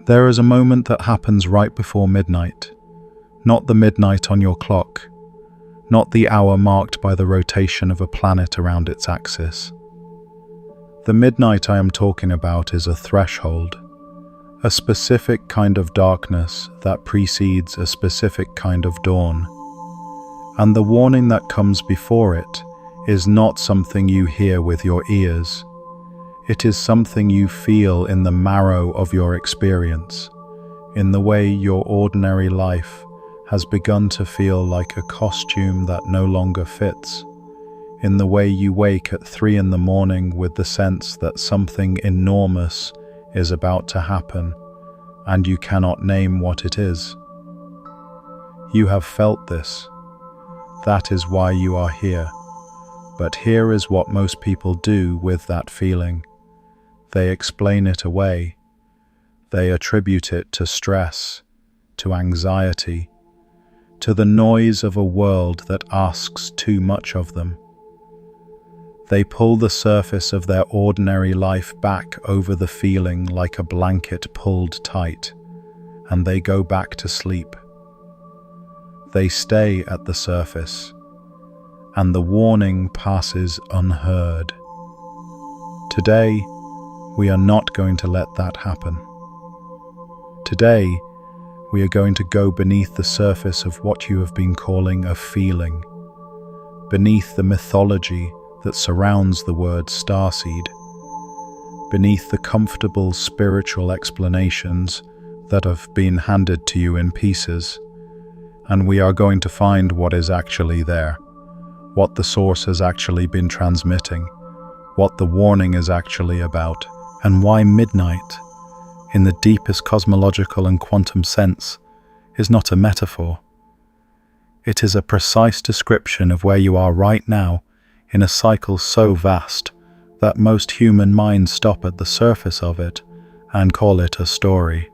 There is a moment that happens right before midnight, not the midnight on your clock, not the hour marked by the rotation of a planet around its axis. The midnight I am talking about is a threshold, a specific kind of darkness that precedes a specific kind of dawn. And the warning that comes before it is not something you hear with your ears. It is something you feel in the marrow of your experience, in the way your ordinary life has begun to feel like a costume that no longer fits, in the way you wake at 3 in the morning with the sense that something enormous is about to happen, and you cannot name what it is. You have felt this. That is why you are here. But here is what most people do with that feeling. They explain it away. They attribute it to stress, to anxiety, to the noise of a world that asks too much of them. They pull the surface of their ordinary life back over the feeling like a blanket pulled tight, and they go back to sleep. They stay at the surface, and the warning passes unheard. Today, we are not going to let that happen. Today, we are going to go beneath the surface of what you have been calling a feeling, beneath the mythology that surrounds the word starseed, beneath the comfortable spiritual explanations that have been handed to you in pieces, and we are going to find what is actually there, what the source has actually been transmitting, what the warning is actually about, and why midnight, in the deepest cosmological and quantum sense, is not a metaphor. It is a precise description of where you are right now in a cycle so vast that most human minds stop at the surface of it and call it a story.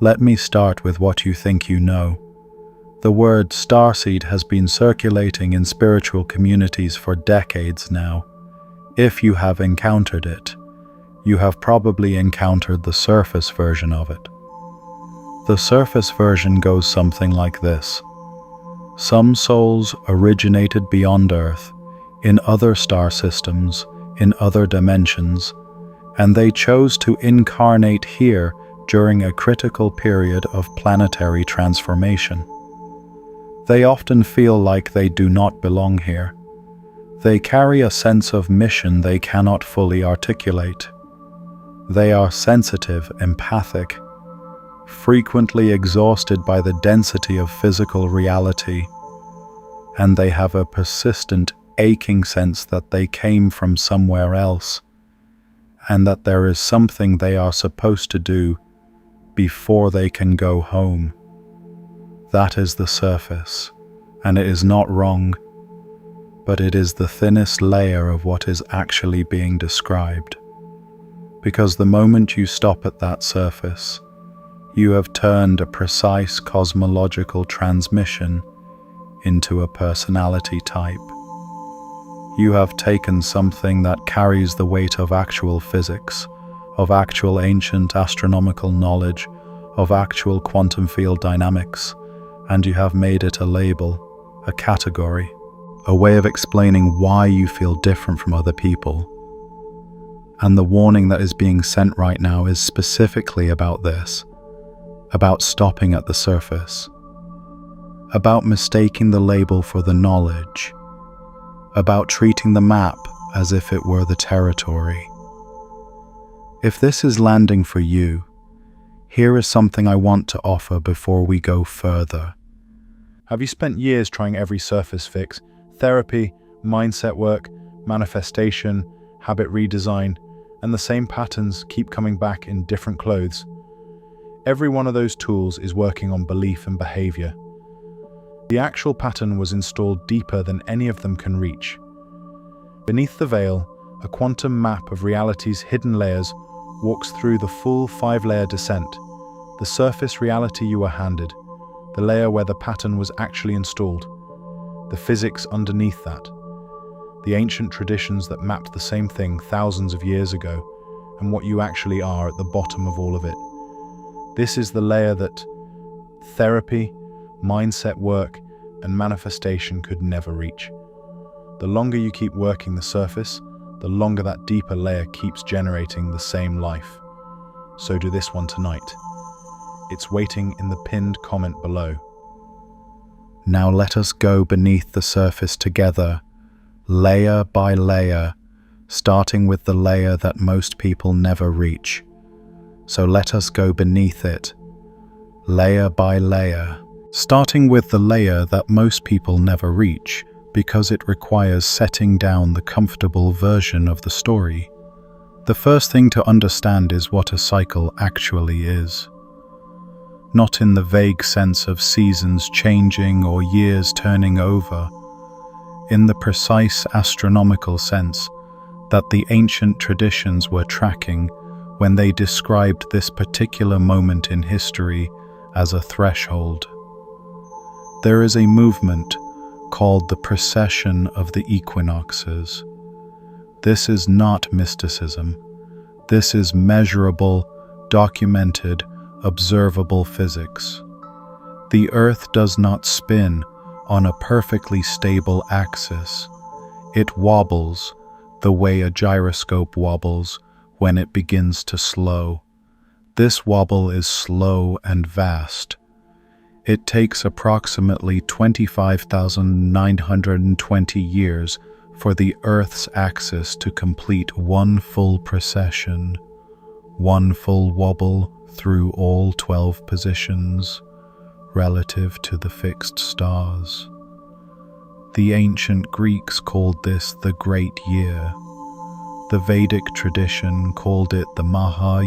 Let me start with what you think you know. The word starseed has been circulating in spiritual communities for decades now. If you have encountered it, you have probably encountered the surface version of it. The surface version goes something like this. Some souls originated beyond Earth, in other star systems, in other dimensions, and they chose to incarnate here during a critical period of planetary transformation. They often feel like they do not belong here. They carry a sense of mission they cannot fully articulate. They are sensitive, empathic, frequently exhausted by the density of physical reality, and they have a persistent, aching sense that they came from somewhere else, and that there is something they are supposed to do before they can go home. That is the surface, and it is not wrong, but it is the thinnest layer of what is actually being described. Because the moment you stop at that surface, you have turned a precise cosmological transmission into a personality type. You have taken something that carries the weight of actual physics, of actual ancient astronomical knowledge, of actual quantum field dynamics, and you have made it a label, a category, a way of explaining why you feel different from other people. And the warning that is being sent right now is specifically about this, about stopping at the surface, about mistaking the label for the knowledge, about treating the map as if it were the territory. If this is landing for you, here is something I want to offer before we go further. Have you spent years trying every surface fix, therapy, mindset work, manifestation, habit redesign, and the same patterns keep coming back in different clothes? Every one of those tools is working on belief and behavior. The actual pattern was installed deeper than any of them can reach. Beneath the veil, a quantum map of reality's hidden layers walks through the full 5-layer descent, the surface reality you were handed, the layer where the pattern was actually installed, the physics underneath that, the ancient traditions that mapped the same thing thousands of years ago, and what you actually are at the bottom of all of it. This is the layer that therapy, mindset work, and manifestation could never reach. The longer you keep working the surface, the longer that deeper layer keeps generating the same life. So do this one tonight. It's waiting in the pinned comment below. Now let us go beneath the surface together, layer by layer, starting with the layer that most people never reach. So let us go beneath it, layer by layer, starting with the layer that most people never reach, because it requires setting down the comfortable version of the story. The first thing to understand is what a cycle actually is. Not in the vague sense of seasons changing or years turning over, in the precise astronomical sense that the ancient traditions were tracking when they described this particular moment in history as a threshold. There is a movement called the precession of the equinoxes. This is not mysticism. This is measurable, documented, observable physics. The Earth does not spin on a perfectly stable axis. It wobbles the way a gyroscope wobbles when it begins to slow. This wobble is slow and vast. It takes approximately 25,920 years for the Earth's axis to complete one full precession, one full wobble through all 12 positions relative to the fixed stars. The ancient Greeks called this the Great Year. The Vedic tradition called it the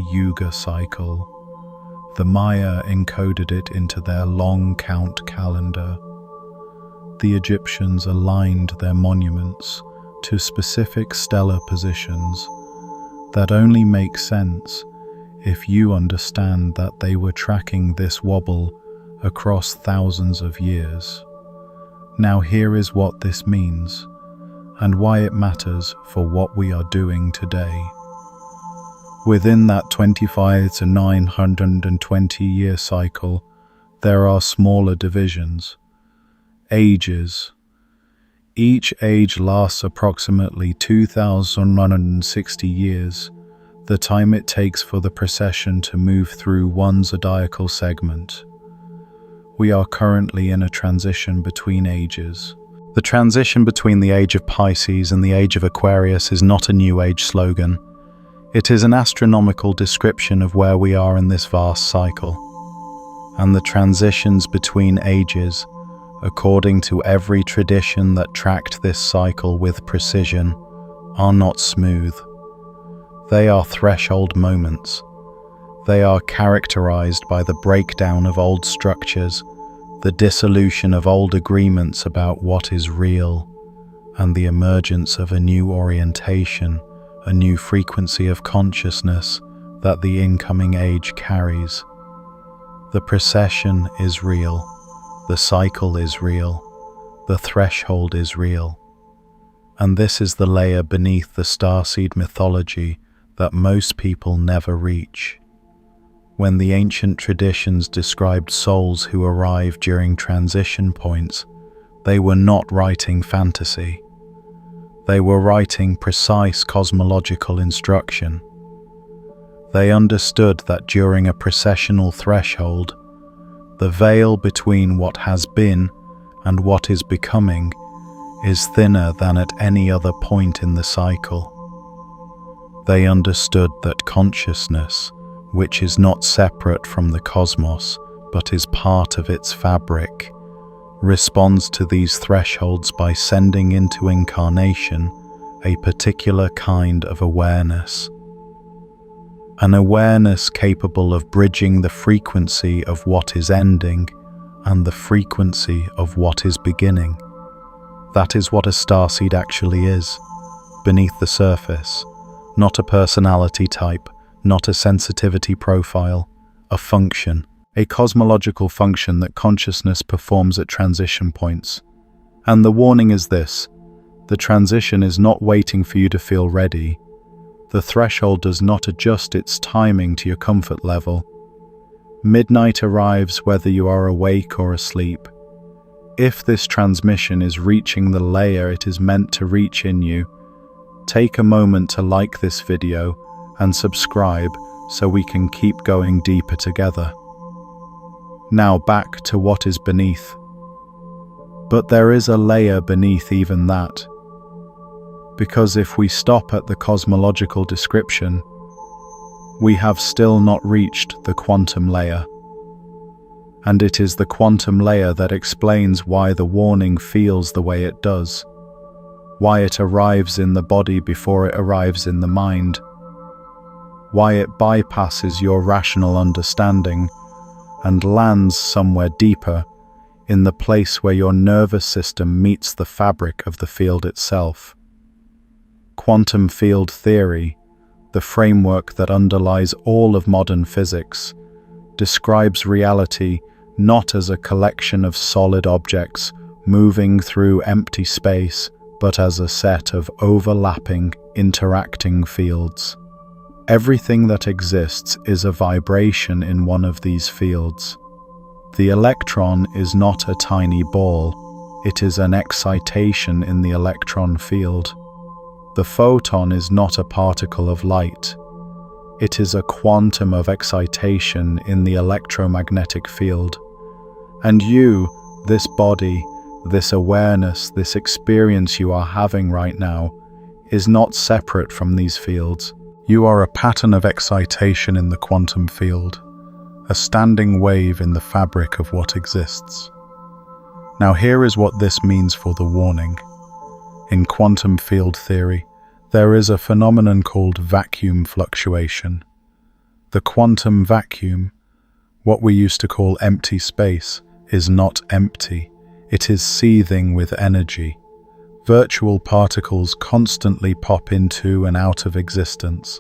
Yuga cycle. The Maya encoded it into their long count calendar. The Egyptians aligned their monuments to specific stellar positions that only make sense if you understand that they were tracking this wobble across thousands of years. Now here is what this means, and why it matters for what we are doing today. Within that 25 to 920 year cycle, there are smaller divisions, ages. Each age lasts approximately 2,160 years, the time it takes for the precession to move through one zodiacal segment. We are currently in a transition between ages. The transition between the age of Pisces and the age of Aquarius is not a New Age slogan. It is an astronomical description of where we are in this vast cycle. And the transitions between ages, according to every tradition that tracked this cycle with precision, are not smooth. They are threshold moments. They are characterized by the breakdown of old structures, the dissolution of old agreements about what is real, and the emergence of a new orientation, a new frequency of consciousness that the incoming age carries. The precession is real, the cycle is real, the threshold is real. And this is the layer beneath the Starseed mythology that most people never reach. When the ancient traditions described souls who arrive during transition points, they were not writing fantasy. They were writing precise cosmological instruction. They understood that during a precessional threshold, the veil between what has been and what is becoming is thinner than at any other point in the cycle. They understood that consciousness, which is not separate from the cosmos, but is part of its fabric, responds to these thresholds by sending into incarnation a particular kind of awareness. An awareness capable of bridging the frequency of what is ending and the frequency of what is beginning. That is what a starseed actually is, beneath the surface, not a personality type, not a sensitivity profile, a function, a cosmological function that consciousness performs at transition points. And the warning is this: the transition is not waiting for you to feel ready. The threshold does not adjust its timing to your comfort level. Midnight arrives whether you are awake or asleep. If this transmission is reaching the layer it is meant to reach in you, take a moment to like this video and subscribe so we can keep going deeper together. Now back to what is beneath. But there is a layer beneath even that. Because if we stop at the cosmological description, we have still not reached the quantum layer. And it is the quantum layer that explains why the warning feels the way it does, why it arrives in the body before it arrives in the mind, why it bypasses your rational understanding and lands somewhere deeper, in the place where your nervous system meets the fabric of the field itself. Quantum field theory, the framework that underlies all of modern physics, describes reality not as a collection of solid objects moving through empty space, but as a set of overlapping, interacting fields. Everything that exists is a vibration in one of these fields. The electron is not a tiny ball, it is an excitation in the electron field. The photon is not a particle of light. It is a quantum of excitation in the electromagnetic field. And you, this body, this awareness, this experience you are having right now, is not separate from these fields. You are a pattern of excitation in the quantum field, a standing wave in the fabric of what exists. Now here is what this means for the warning. In quantum field theory, there is a phenomenon called vacuum fluctuation. The quantum vacuum, what we used to call empty space, is not empty. It is seething with energy. Virtual particles constantly pop into and out of existence.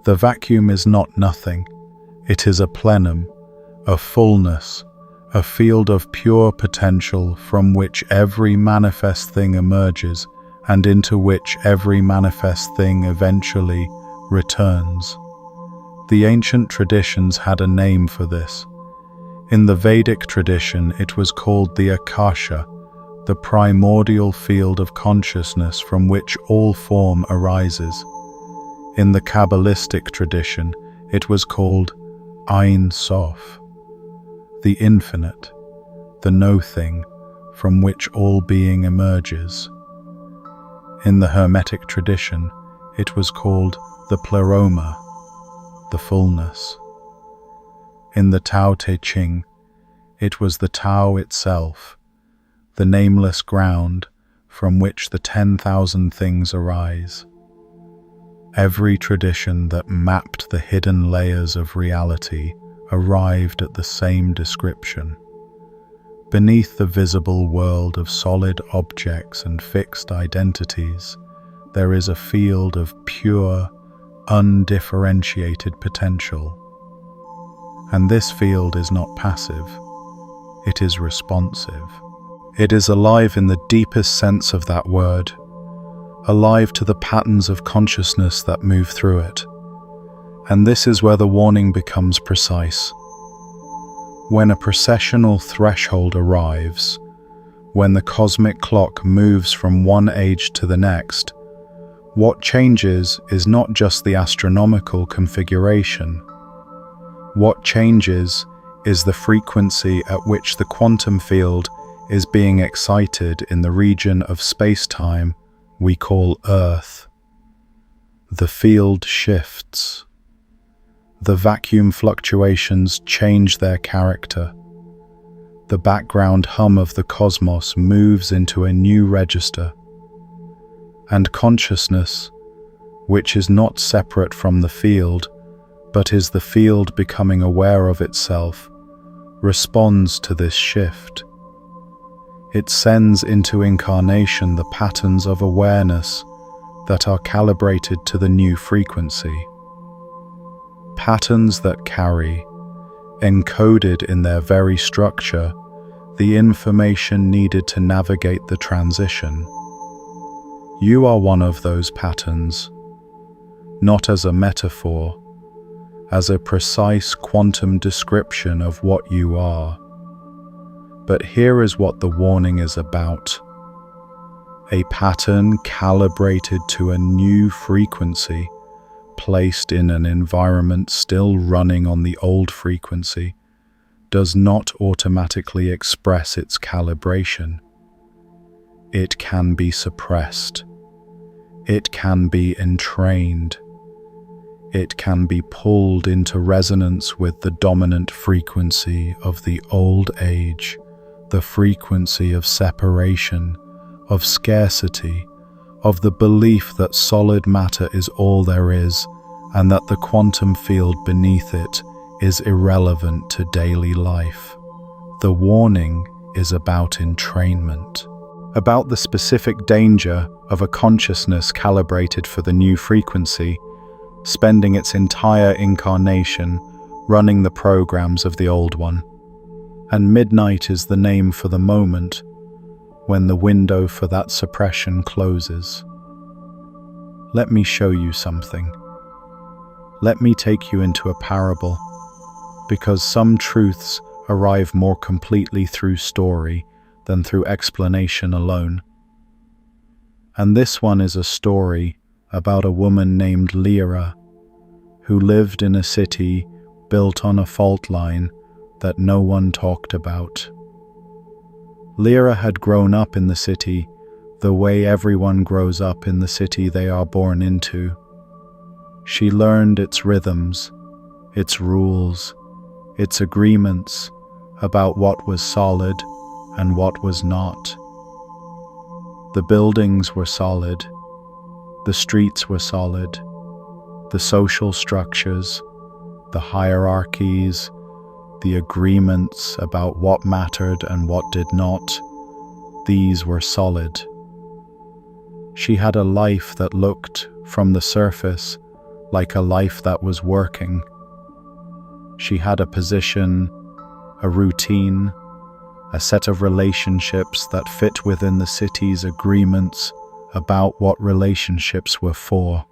The vacuum is not nothing. It is a plenum, a fullness, a field of pure potential from which every manifest thing emerges and into which every manifest thing eventually returns. The ancient traditions had a name for this. In the Vedic tradition, it was called the Akasha, the primordial field of consciousness from which all form arises. In the Kabbalistic tradition, it was called Ein Sof, the infinite, the no-thing, from which all being emerges. In the Hermetic tradition, it was called the Pleroma, the fullness. In the Tao Te Ching, it was the Tao itself, the nameless ground from which the 10,000 things arise. Every tradition that mapped the hidden layers of reality arrived at the same description. Beneath the visible world of solid objects and fixed identities, there is a field of pure, undifferentiated potential. And this field is not passive, it is responsive. It is alive in the deepest sense of that word, alive to the patterns of consciousness that move through it. And this is where the warning becomes precise. When a processional threshold arrives, when the cosmic clock moves from one age to the next, what changes is not just the astronomical configuration. What changes is the frequency at which the quantum field is being excited in the region of space-time we call Earth. The field shifts. The vacuum fluctuations change their character. The background hum of the cosmos moves into a new register. And consciousness, which is not separate from the field, but is the field becoming aware of itself, responds to this shift. It sends into incarnation the patterns of awareness that are calibrated to the new frequency. Patterns that carry, encoded in their very structure, the information needed to navigate the transition. You are one of those patterns, not as a metaphor, as a precise quantum description of what you are. But here is what the warning is about. A pattern calibrated to a new frequency, placed in an environment still running on the old frequency, does not automatically express its calibration. It can be suppressed. It can be entrained. It can be pulled into resonance with the dominant frequency of the old age, the frequency of separation, of scarcity, of the belief that solid matter is all there is, and that the quantum field beneath it is irrelevant to daily life. The warning is about entrainment, about the specific danger of a consciousness calibrated for the new frequency, spending its entire incarnation running the programs of the old one. And midnight is the name for the moment when the window for that suppression closes. Let me show you something. Let me take you into a parable, because some truths arrive more completely through story than through explanation alone. And this one is a story about a woman named Lira, who lived in a city built on a fault line that no one talked about. Lira had grown up in the city the way everyone grows up in the city they are born into. She learned its rhythms, its rules, its agreements about what was solid and what was not. The buildings were solid, the streets were solid, the social structures, the hierarchies, the agreements about what mattered and what did not, these were solid. She had a life that looked, from the surface, like a life that was working. She had a position, a routine, a set of relationships that fit within the city's agreements about what relationships were for.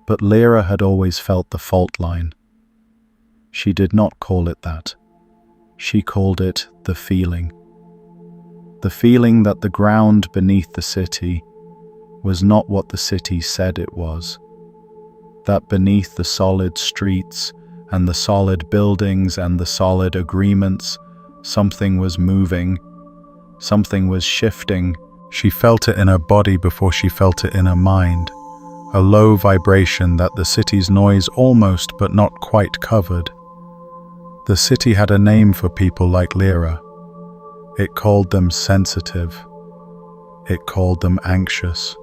But Lira had always felt the fault line. She did not call it that. She called it the feeling. The feeling that the ground beneath the city was not what the city said it was. That beneath the solid streets and the solid buildings and the solid agreements, something was moving, something was shifting. She felt it in her body before she felt it in her mind, a low vibration that the city's noise almost but not quite covered. The city had a name for people like Lira. It called them sensitive. It called them anxious.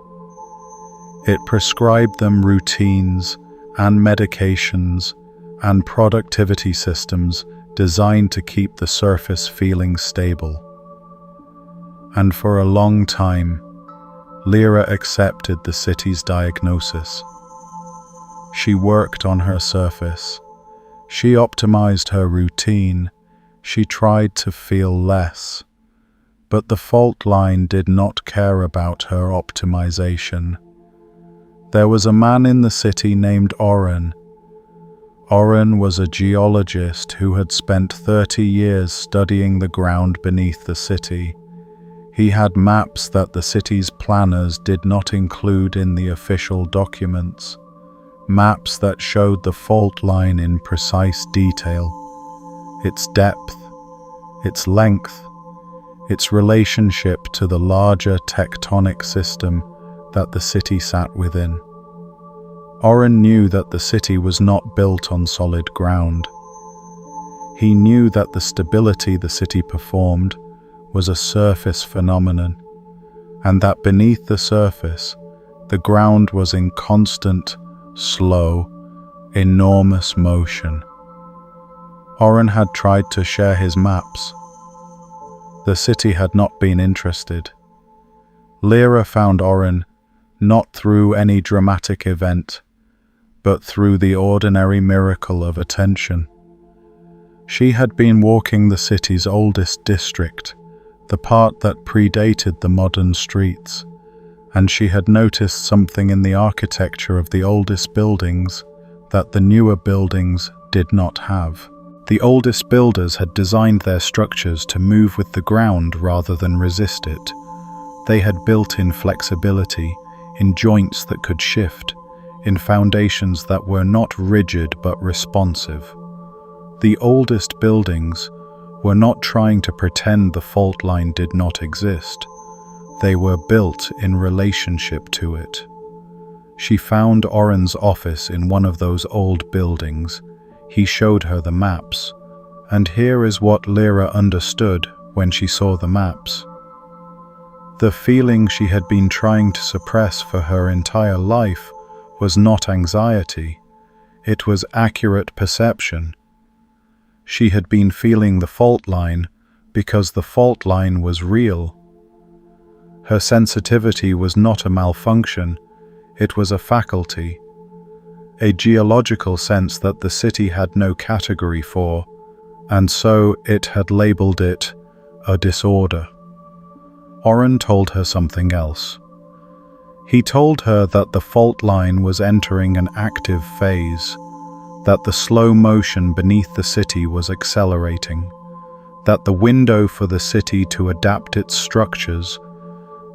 It prescribed them routines and medications and productivity systems designed to keep the surface feeling stable. And for a long time, Lira accepted the city's diagnosis. She worked on her surface. She optimized her routine. She tried to feel less. But the fault line did not care about her optimization. There was a man in the city named Oren. Oren was a geologist who had spent 30 years studying the ground beneath the city. He had maps that the city's planners did not include in the official documents. Maps that showed the fault line in precise detail, its depth, its length, its relationship to the larger tectonic system that the city sat within. Oren knew that the city was not built on solid ground. He knew that the stability the city performed was a surface phenomenon, and that beneath the surface, the ground was in constant, slow, enormous motion. Oren had tried to share his maps. The city had not been interested. Lira found Oren not through any dramatic event, but through the ordinary miracle of attention. She had been walking the city's oldest district, the part that predated the modern streets, and she had noticed something in the architecture of the oldest buildings that the newer buildings did not have. The oldest builders had designed their structures to move with the ground rather than resist it. They had built in flexibility, in joints that could shift, in foundations that were not rigid but responsive. The oldest buildings were not trying to pretend the fault line did not exist. They were built in relationship to it. She found Oren's office in one of those old buildings. He showed her the maps, and here is what Lira understood when she saw the maps. The feeling she had been trying to suppress for her entire life was not anxiety, it was accurate perception. She had been feeling the fault line because the fault line was real. Her sensitivity was not a malfunction, it was a faculty, a geological sense that the city had no category for, and so it had labeled it a disorder. Oren told her something else. He told her that the fault line was entering an active phase, that the slow motion beneath the city was accelerating, that the window for the city to adapt its structures,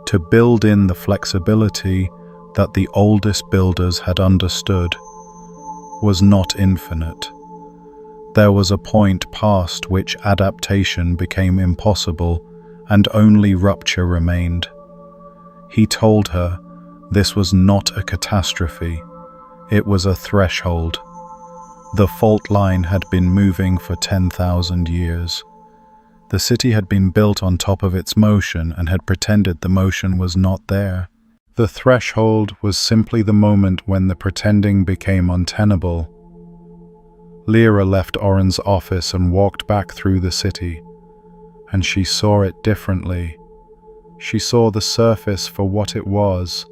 to build in the flexibility that the oldest builders had understood, was not infinite. There was a point past which adaptation became impossible and only rupture remained. He told her this was not a catastrophe, it was a threshold. The fault line had been moving for 10,000 years. The city had been built on top of its motion and had pretended the motion was not there. The threshold was simply the moment when the pretending became untenable. Lira left Oren's office and walked back through the city, and she saw it differently. She saw the surface for what it was,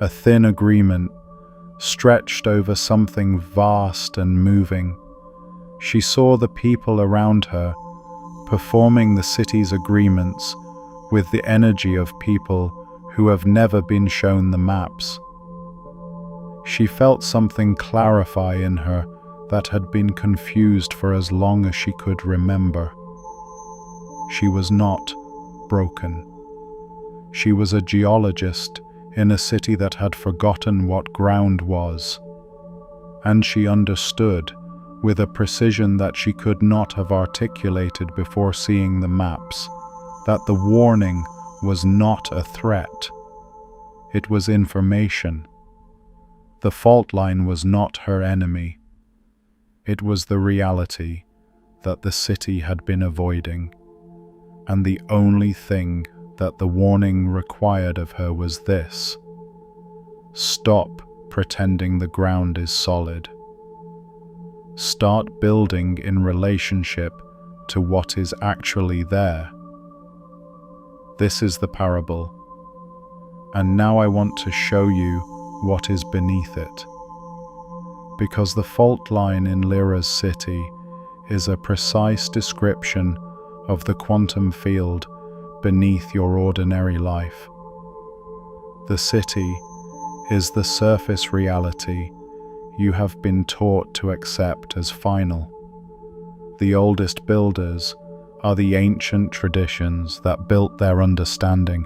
a thin agreement, stretched over something vast and moving. She saw the people around her, performing the city's agreements with the energy of people who have never been shown the maps. She felt something clarify in her that had been confused for as long as she could remember. She was not broken. She was a geologist in a city that had forgotten what ground was, and she understood, with a precision that she could not have articulated before seeing the maps, that the warning was not a threat. It was information. The fault line was not her enemy. It was the reality that the city had been avoiding, and the only thing that the warning required of her was this: stop pretending the ground is solid. Start building in relationship to what is actually there. This is the parable, and now I want to show you what is beneath it. Because the fault line in Lira's city is a precise description of the quantum field beneath your ordinary life. The city is the surface reality you have been taught to accept as final. The oldest builders are the ancient traditions that built their understanding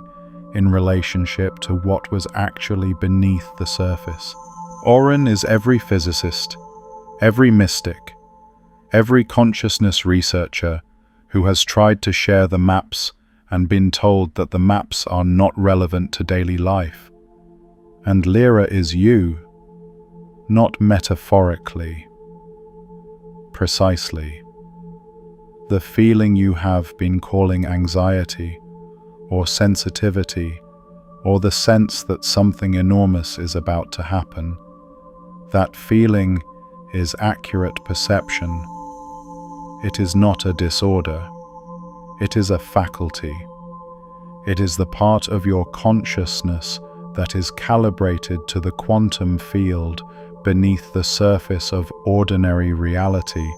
in relationship to what was actually beneath the surface. Oren is every physicist, every mystic, every consciousness researcher who has tried to share the maps and been told that the maps are not relevant to daily life. And Lira is you, not metaphorically, precisely. The feeling you have been calling anxiety, or sensitivity, or the sense that something enormous is about to happen, that feeling is accurate perception. It is not a disorder. It is a faculty. It is the part of your consciousness that is calibrated to the quantum field beneath the surface of ordinary reality,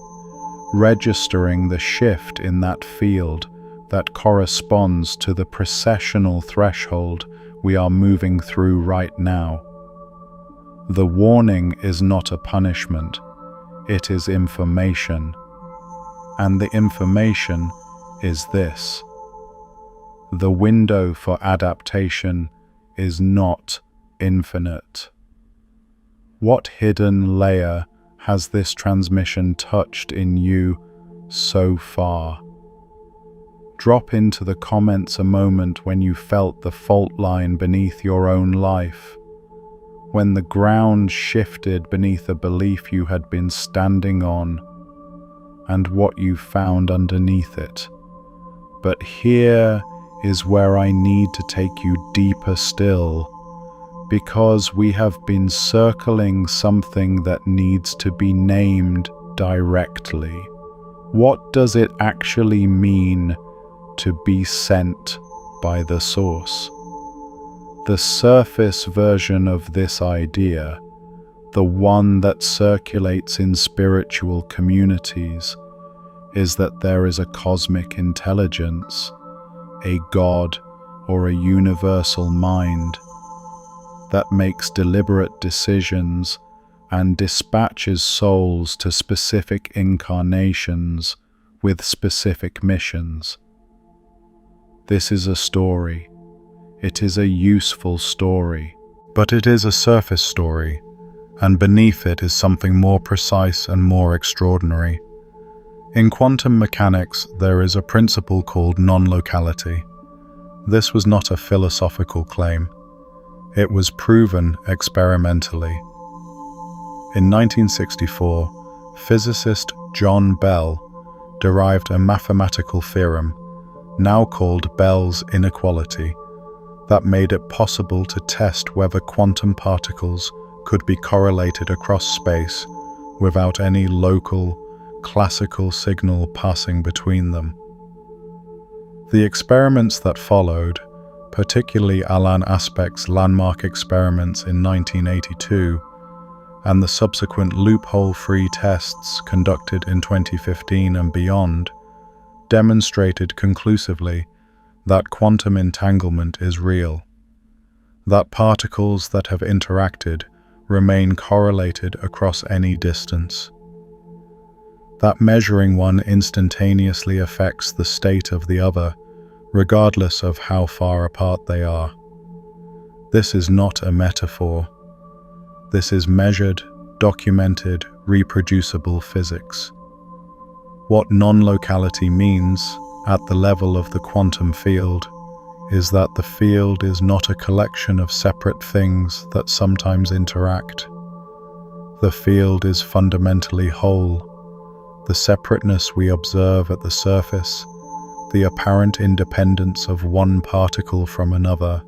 registering the shift in that field that corresponds to the precessional threshold we are moving through right now. The warning is not a punishment, it is information. And the information is this: the window for adaptation is not infinite. What hidden layer has this transmission touched in you so far? Drop into the comments a moment when you felt the fault line beneath your own life, when the ground shifted beneath a belief you had been standing on, and what you found underneath it. But here is where I need to take you deeper still, because we have been circling something that needs to be named directly. What does it actually mean to be sent by the source? The surface version of this idea, the one that circulates in spiritual communities, is that there is a cosmic intelligence, a God or a universal mind, that makes deliberate decisions and dispatches souls to specific incarnations with specific missions. This is a story. It is a useful story, but it is a surface story, and beneath it is something more precise and more extraordinary. In quantum mechanics, there is a principle called non-locality. This was not a philosophical claim. It was proven experimentally. In 1964, physicist John Bell derived a mathematical theorem, now called Bell's inequality, that made it possible to test whether quantum particles could be correlated across space without any local, classical signal passing between them. The experiments that followed, particularly Alain Aspect's landmark experiments in 1982, and the subsequent loophole-free tests conducted in 2015 and beyond, demonstrated conclusively that quantum entanglement is real, that particles that have interacted remain correlated across any distance, that measuring one instantaneously affects the state of the other, regardless of how far apart they are. This is not a metaphor. This is measured, documented, reproducible physics. What non-locality means, at the level of the quantum field, is that the field is not a collection of separate things that sometimes interact. The field is fundamentally whole. The separateness we observe at the surface, the apparent independence of one particle from another,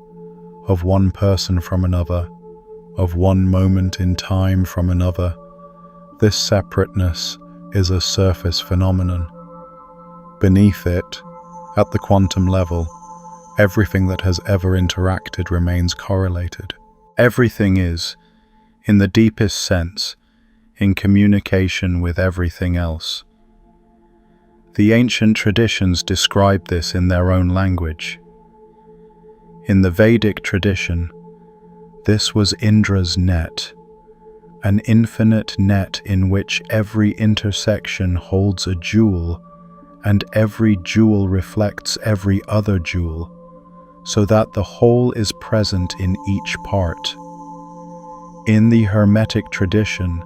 of one person from another, of one moment in time from another, this separateness is a surface phenomenon. Beneath it, at the quantum level, everything that has ever interacted remains correlated. Everything is, in the deepest sense, in communication with everything else. The ancient traditions describe this in their own language. In the Vedic tradition, this was Indra's net, an infinite net in which every intersection holds a jewel, and every jewel reflects every other jewel, so that the whole is present in each part. In the Hermetic tradition,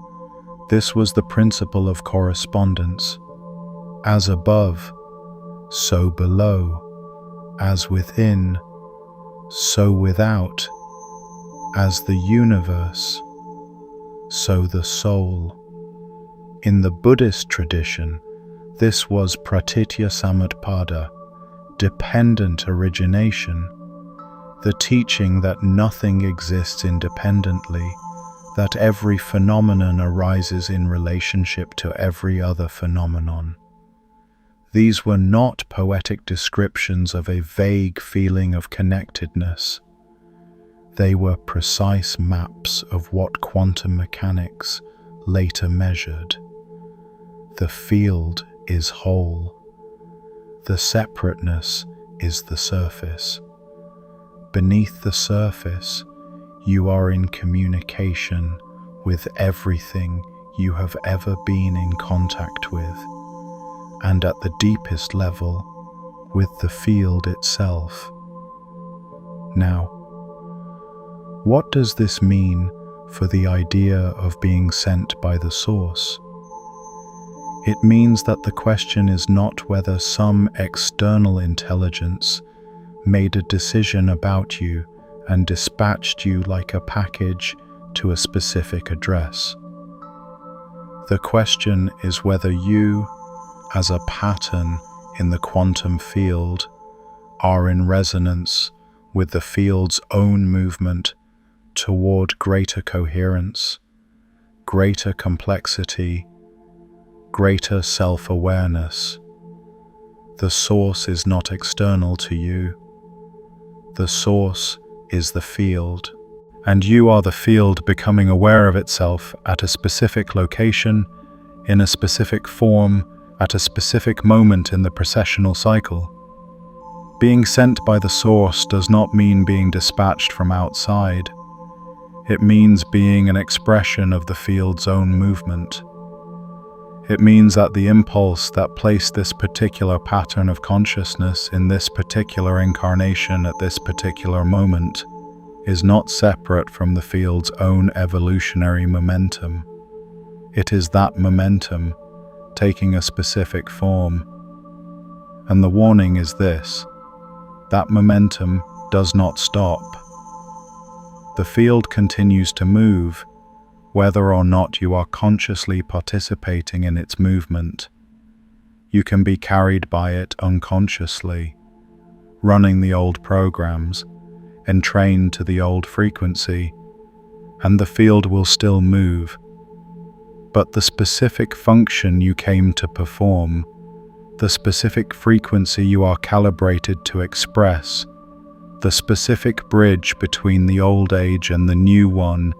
this was the principle of correspondence. As above, so below. As within, so without. As the universe, so the soul. In the Buddhist tradition, this was pratitya samutpada, dependent origination, the teaching that nothing exists independently, that every phenomenon arises in relationship to every other phenomenon. These were not poetic descriptions of a vague feeling of connectedness. They were precise maps of what quantum mechanics later measured. The field is whole. The separateness is the surface. Beneath the surface, you are in communication with everything you have ever been in contact with, and at the deepest level, with the field itself. Now, what does this mean for the idea of being sent by the Source? It means that the question is not whether some external intelligence made a decision about you and dispatched you like a package to a specific address. The question is whether you, as a pattern in the quantum field, are in resonance with the field's own movement toward greater coherence, greater complexity, greater self-awareness. The Source is not external to you. The Source is the field, and you are the field becoming aware of itself at a specific location, in a specific form, at a specific moment in the processional cycle. Being sent by the Source does not mean being dispatched from outside. It means being an expression of the field's own movement. It means that the impulse that placed this particular pattern of consciousness in this particular incarnation at this particular moment is not separate from the field's own evolutionary momentum. It is that momentum taking a specific form. And the warning is this: that momentum does not stop. The field continues to move, whether or not you are consciously participating in its movement. You can be carried by it unconsciously, running the old programs, entrained to the old frequency, and the field will still move. But the specific function you came to perform, the specific frequency you are calibrated to express, the specific bridge between the old age and the new one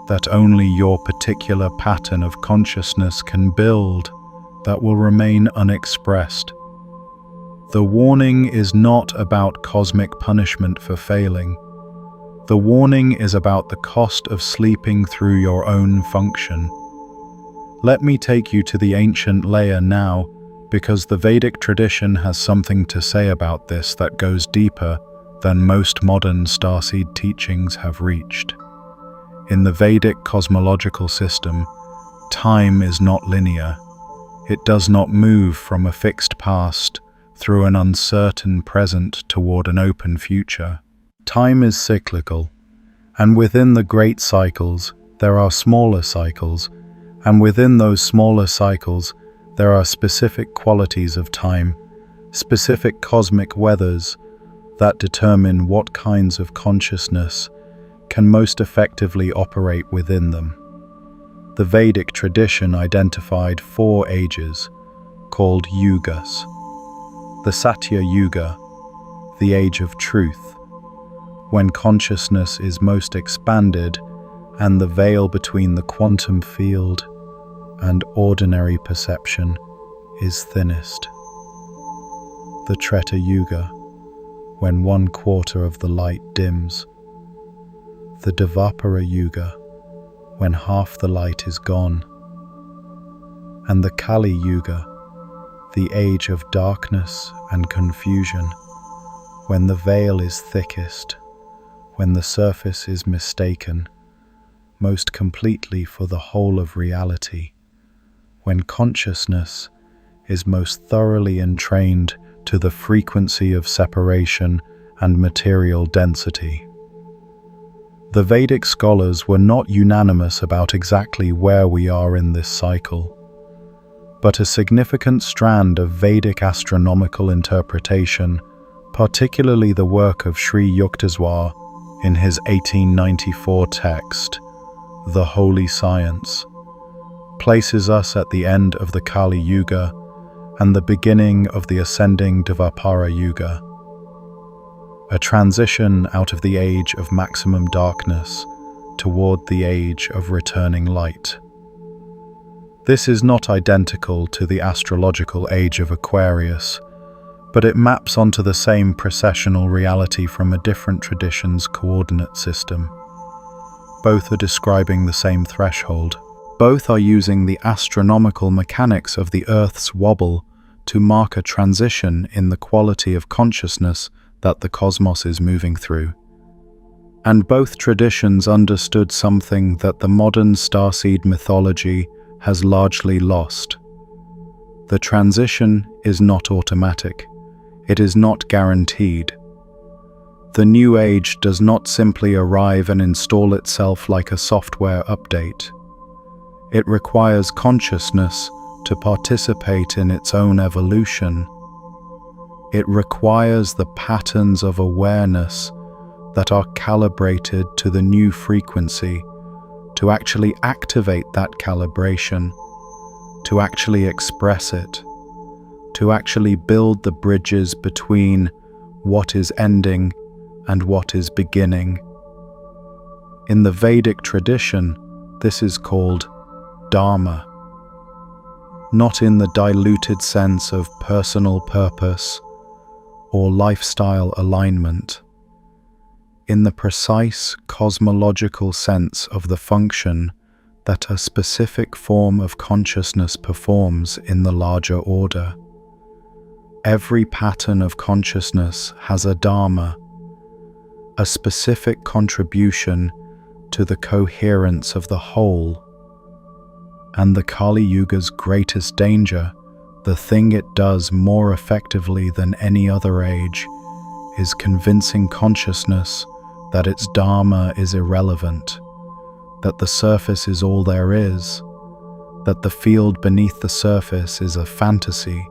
that only your particular pattern of consciousness can build, that will remain unexpressed. The warning is not about cosmic punishment for failing. The warning is about the cost of sleeping through your own function. Let me take you to the ancient Lira now, because the Vedic tradition has something to say about this that goes deeper than most modern Starseed teachings have reached. In the Vedic cosmological system, time is not linear. It does not move from a fixed past through an uncertain present toward an open future. Time is cyclical, and within the great cycles, there are smaller cycles, and within those smaller cycles, there are specific qualities of time, specific cosmic weathers that determine what kinds of consciousness can most effectively operate within them. The Vedic tradition identified 4 ages, called Yugas. The Satya Yuga, the age of truth, when consciousness is most expanded and the veil between the quantum field and ordinary perception is thinnest. The Treta Yuga, when 1/4 of the light dims. The Dvapara Yuga, when half the light is gone. And the Kali Yuga, the age of darkness and confusion, when the veil is thickest, when the surface is mistaken most completely for the whole of reality, when consciousness is most thoroughly entrained to the frequency of separation and material density. The Vedic scholars were not unanimous about exactly where we are in this cycle, but a significant strand of Vedic astronomical interpretation, particularly the work of Sri Yukteswar in his 1894 text, The Holy Science, places us at the end of the Kali Yuga and the beginning of the ascending Dvapara Yuga, a transition out of the age of maximum darkness toward the age of returning light. This is not identical to the astrological age of Aquarius, but it maps onto the same precessional reality from a different tradition's coordinate system. both are describing the same threshold. Both are using the astronomical mechanics of the Earth's wobble to mark a transition in the quality of consciousness that the cosmos is moving through. And both traditions understood something that the modern starseed mythology has largely lost. The transition is not automatic. It is not guaranteed. The new age does not simply arrive and install itself like a software update. It requires consciousness to participate in its own evolution. It requires the patterns of awareness that are calibrated to the new frequency to actually activate that calibration, to actually express it, to actually build the bridges between what is ending and what is beginning. In the Vedic tradition, this is called Dharma, not in the diluted sense of personal purpose or lifestyle alignment, in the precise cosmological sense of the function that a specific form of consciousness performs in the larger order. Every pattern of consciousness has a dharma, a specific contribution to the coherence of the whole. And the Kali Yuga's greatest danger, the thing it does more effectively than any other age, is convincing consciousness that its dharma is irrelevant, that the surface is all there is, that the field beneath the surface is a fantasy,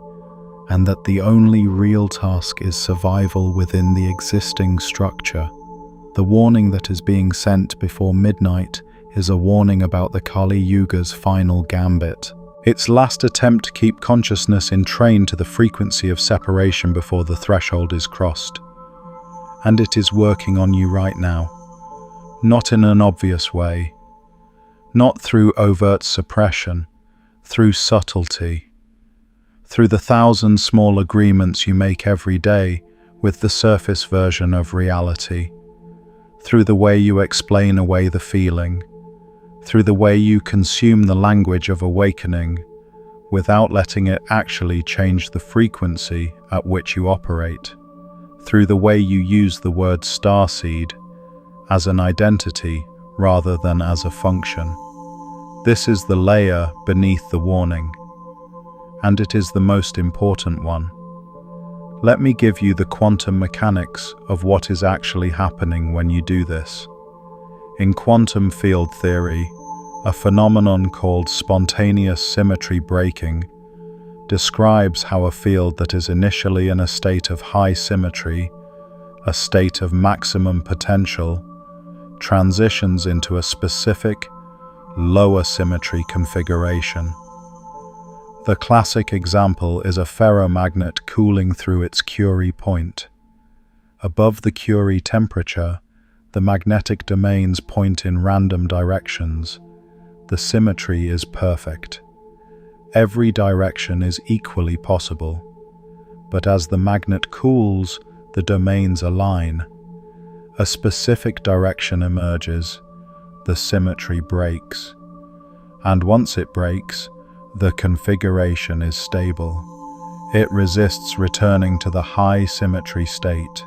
and that the only real task is survival within the existing structure. The warning that is being sent before midnight is a warning about the Kali Yuga's final gambit, its last attempt to keep consciousness entrained to the frequency of separation before the threshold is crossed. And it is working on you right now, not in an obvious way, not through overt suppression, through subtlety, through the 1,000 small agreements you make every day with the surface version of reality, through the way you explain away the feeling, through the way you consume the language of awakening without letting it actually change the frequency at which you operate, through the way you use the word starseed as an identity rather than as a function. This is the layer beneath the warning, and it is the most important one. Let me give you the quantum mechanics of what is actually happening when you do this. In quantum field theory, a phenomenon called spontaneous symmetry breaking describes how a field that is initially in a state of high symmetry, a state of maximum potential, transitions into a specific, lower symmetry configuration. The classic example is a ferromagnet cooling through its Curie point. Above the Curie temperature, the magnetic domains point in random directions. The symmetry is perfect. Every direction is equally possible. But as the magnet cools, the domains align. A specific direction emerges. The symmetry breaks. And once it breaks, the configuration is stable. It resists returning to the high symmetry state.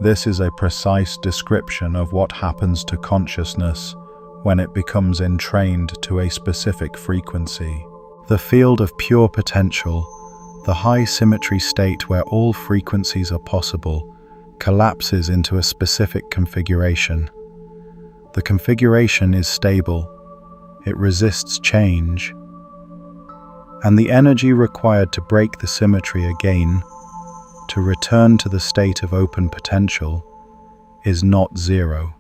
This is a precise description of what happens to consciousness when it becomes entrained to a specific frequency. The field of pure potential, the high symmetry state where all frequencies are possible, collapses into a specific configuration. The configuration is stable. It resists change. And the energy required to break the symmetry again, to return to the state of open potential, is not zero.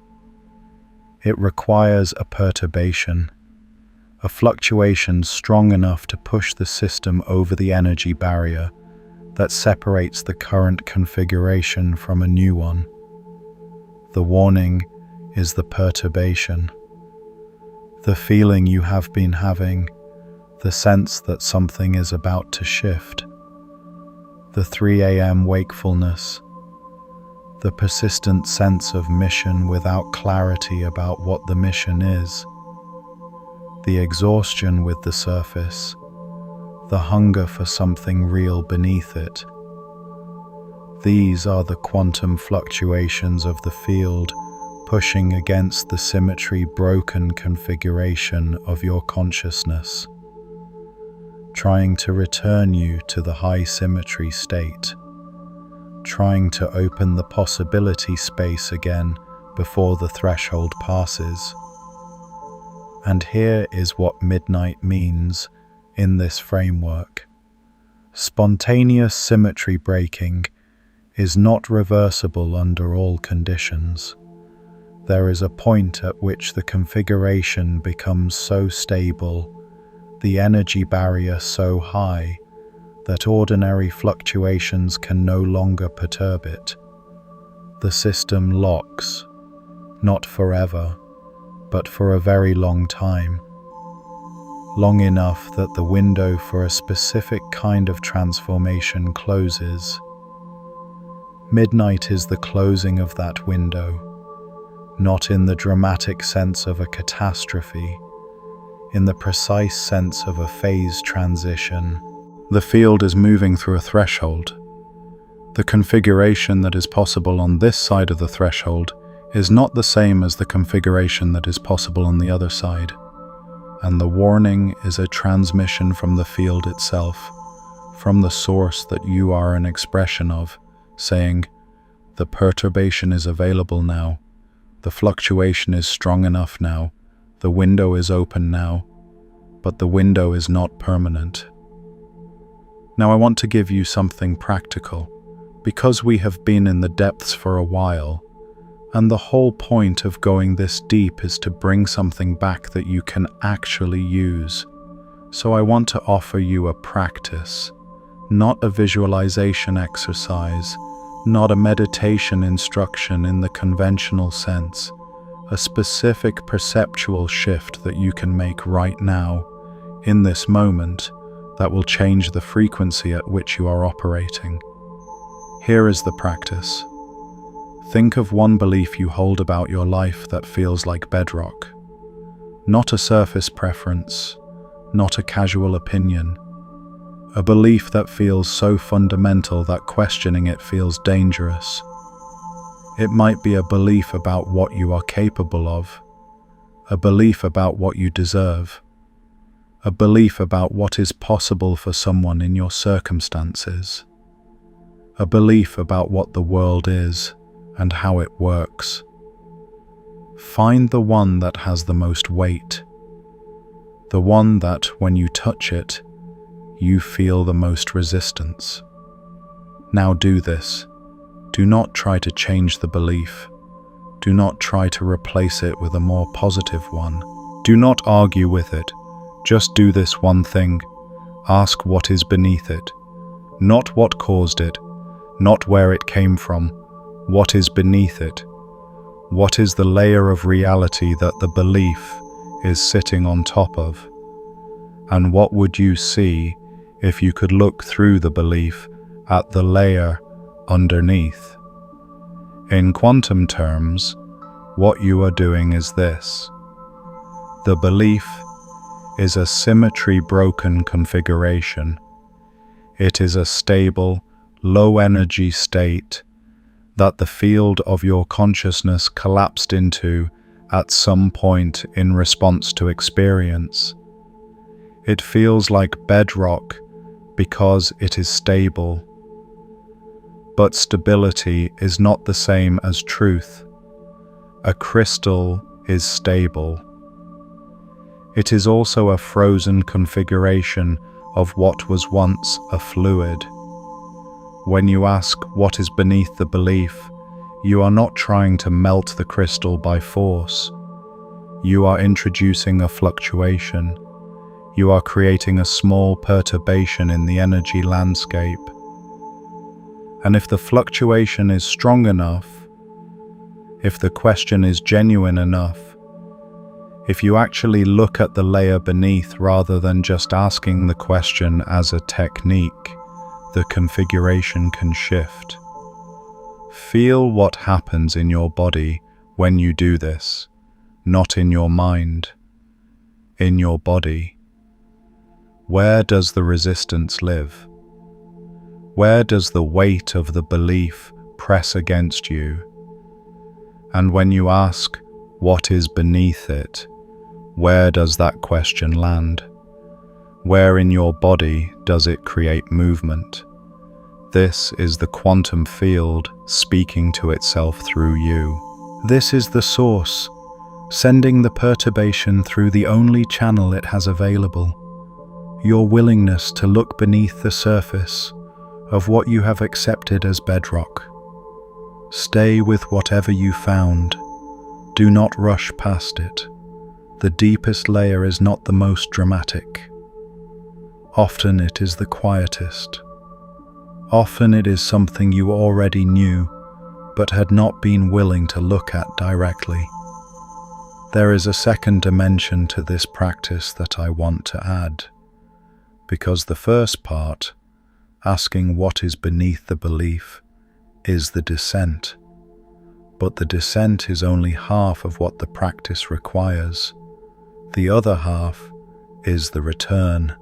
It requires a perturbation, a fluctuation strong enough to push the system over the energy barrier that separates the current configuration from a new one. The warning is the perturbation, the feeling you have been having, the sense that something is about to shift, the 3 a.m. wakefulness, the persistent sense of mission without clarity about what the mission is, the exhaustion with the surface, the hunger for something real beneath it. These are the quantum fluctuations of the field pushing against the symmetry broken configuration of your consciousness, trying to return you to the high symmetry state, trying to open the possibility space again before the threshold passes. And here is what midnight means in this framework. Spontaneous symmetry breaking is not reversible under all conditions. There is a point at which the configuration becomes so stable, the energy barrier so high, that ordinary fluctuations can no longer perturb it. The system locks, not forever, but for a very long time, long enough that the window for a specific kind of transformation closes. Midnight is the closing of that window, not in the dramatic sense of a catastrophe, in the precise sense of a phase transition. The field is moving through a threshold. The configuration that is possible on this side of the threshold is not the same as the configuration that is possible on the other side, and the warning is a transmission from the field itself, from the source that you are an expression of, saying, the perturbation is available now, the fluctuation is strong enough now, the window is open now, but the window is not permanent. Now I want to give you something practical, because we have been in the depths for a while, and the whole point of going this deep is to bring something back that you can actually use. So I want to offer you a practice, not a visualization exercise, not a meditation instruction in the conventional sense, a specific perceptual shift that you can make right now, in this moment, that will change the frequency at which you are operating. Here is the practice. Think of one belief you hold about your life that feels like bedrock. Not a surface preference, not a casual opinion. A belief that feels so fundamental that questioning it feels dangerous. It might be a belief about what you are capable of, a belief about what you deserve, a belief about what is possible for someone in your circumstances, a belief about what the world is and how it works. Find the one that has the most weight, the one that, when you touch it, you feel the most resistance. Now do this. Do not try to change the belief. Do not try to replace it with a more positive one. Do not argue with it. Just do this one thing. Ask what is beneath it. Not what caused it, not where it came from. What is beneath it? What is the layer of reality that the belief is sitting on top of? And what would you see if you could look through the belief at the layer underneath? In quantum terms, what you are doing is this. The belief is a symmetry-broken configuration. It is a stable, low-energy state that the field of your consciousness collapsed into at some point in response to experience. It feels like bedrock because it is stable. But stability is not the same as truth. A crystal is stable. It is also a frozen configuration of what was once a fluid. When you ask what is beneath the belief, you are not trying to melt the crystal by force. You are introducing a fluctuation. You are creating a small perturbation in the energy landscape. And if the fluctuation is strong enough, if the question is genuine enough, if you actually look at the layer beneath rather than just asking the question as a technique, the configuration can shift. Feel what happens in your body when you do this, not in your mind, in your body. Where does the resistance live? Where does the weight of the belief press against you? And when you ask, what is beneath it, where does that question land? Where in your body does it create movement? This is the quantum field speaking to itself through you. This is the source, sending the perturbation through the only channel it has available. Your willingness to look beneath the surface of what you have accepted as bedrock. Stay with whatever you found. Do not rush past it. The deepest layer is not the most dramatic. Often it is the quietest. Often it is something you already knew, but had not been willing to look at directly. There is a second dimension to this practice that I want to add, because the first part, asking what is beneath the belief, is the descent. But the descent is only half of what the practice requires. The other half is the return.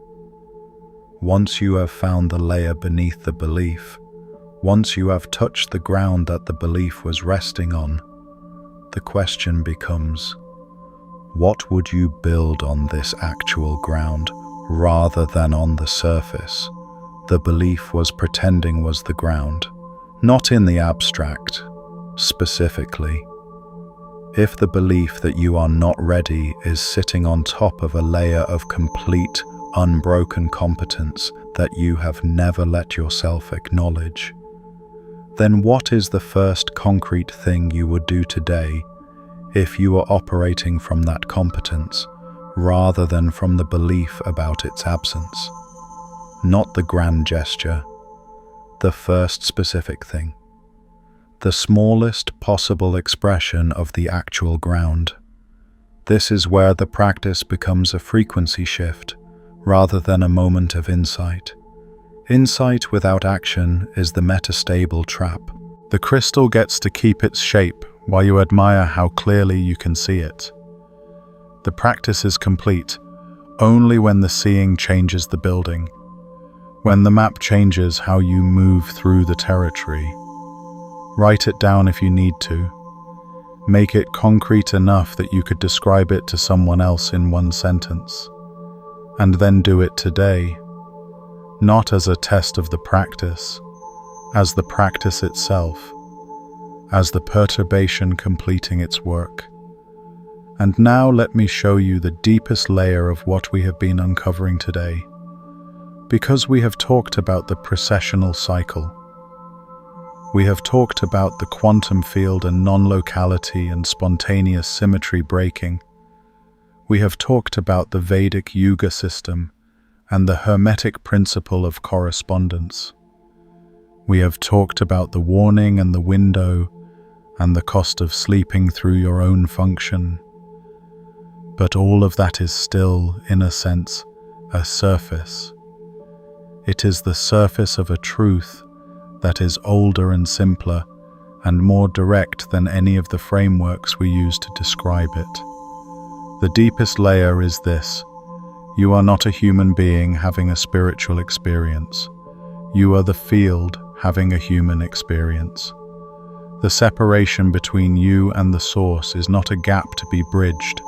Once you have found the layer beneath the belief, once you have touched the ground that the belief was resting on, the question becomes, what would you build on this actual ground rather than on the surface the belief was pretending was the ground? Not in the abstract, specifically. If the belief that you are not ready is sitting on top of a layer of complete, unbroken competence that you have never let yourself acknowledge, then what is the first concrete thing you would do today if you were operating from that competence rather than from the belief about its absence? Not the grand gesture, the first specific thing, the smallest possible expression of the actual ground. This is where the practice becomes a frequency shift rather than a moment of insight. Insight without action is the metastable trap. The crystal gets to keep its shape while you admire how clearly you can see it. The practice is complete only when the seeing changes the building, when the map changes how you move through the territory. Write it down if you need to. Make it concrete enough that you could describe it to someone else in one sentence. And then do it today, not as a test of the practice, as the practice itself, as the perturbation completing its work. And now let me show you the deepest layer of what we have been uncovering today. Because we have talked about the precessional cycle, we have talked about the quantum field and non-locality and spontaneous symmetry breaking. We have talked about the Vedic Yuga system and the Hermetic principle of correspondence. We have talked about the warning and the window and the cost of sleeping through your own function. But all of that is still, in a sense, a surface. It is the surface of a truth that is older and simpler and more direct than any of the frameworks we use to describe it. The deepest layer is this: you are not a human being having a spiritual experience. You are the field having a human experience. The separation between you and the source is not a gap to be bridged.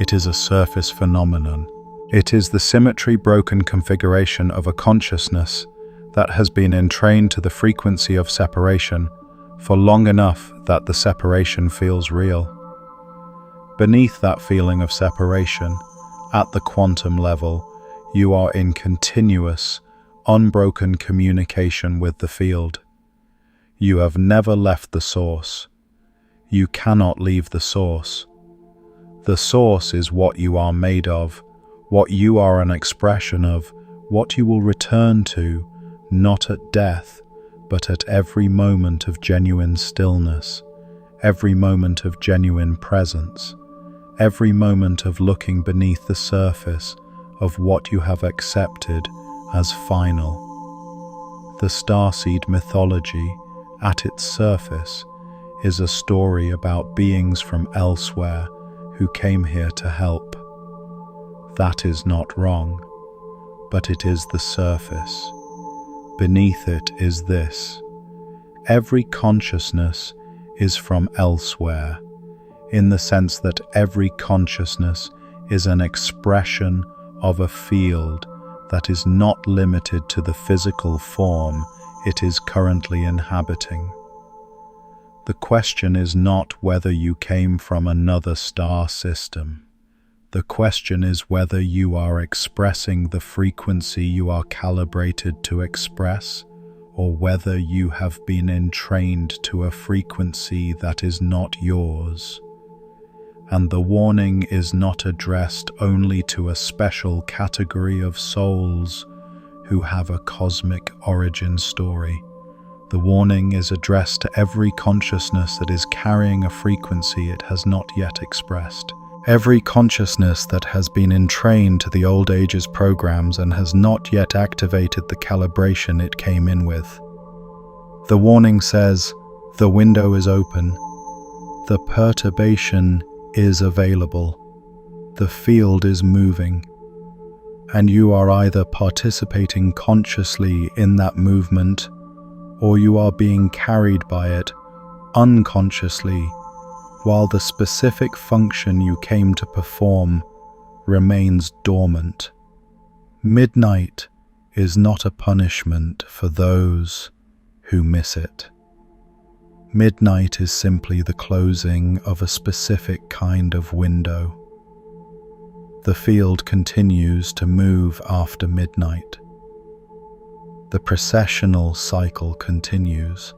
It is a surface phenomenon. It is the symmetry broken configuration of a consciousness that has been entrained to the frequency of separation for long enough that the separation feels real. Beneath that feeling of separation, at the quantum level, you are in continuous, unbroken communication with the field. You have never left the source. You cannot leave the source. The source is what you are made of, what you are an expression of, what you will return to, not at death, but at every moment of genuine stillness, every moment of genuine presence, every moment of looking beneath the surface of what you have accepted as final. The Starseed mythology at its surface, is a story about beings from elsewhere who came here to help. That is not wrong, but it is the surface. Beneath it is this: every consciousness is from elsewhere, in the sense that every consciousness is an expression of a field that is not limited to the physical form it is currently inhabiting. The question is not whether you came from another star system. The question is whether you are expressing the frequency you are calibrated to express, or whether you have been entrained to a frequency that is not yours. And the warning is not addressed only to a special category of souls who have a cosmic origin story. The warning is addressed to every consciousness that is carrying a frequency it has not yet expressed. Every consciousness that has been entrained to the old ages programs and has not yet activated the calibration it came in with. The warning says, the window is open, the perturbation is available, the field is moving, and you are either participating consciously in that movement, or you are being carried by it unconsciously, while the specific function you came to perform remains dormant. Midnight is not a punishment for those who miss it. Midnight is simply the closing of a specific kind of window. The field continues to move after midnight. The precessional cycle continues.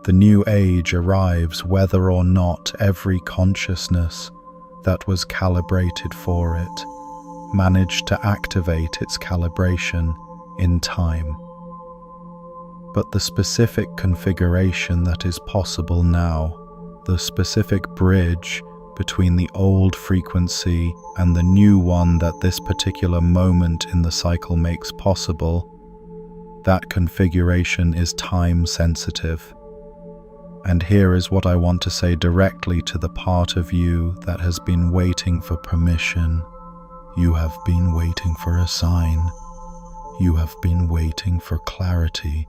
The new age arrives whether or not every consciousness that was calibrated for it managed to activate its calibration in time. But the specific configuration that is possible now, the specific bridge between the old frequency and the new one that this particular moment in the cycle makes possible, that configuration is time sensitive. And here is what I want to say directly to the part of you that has been waiting for permission. You have been waiting for a sign. You have been waiting for clarity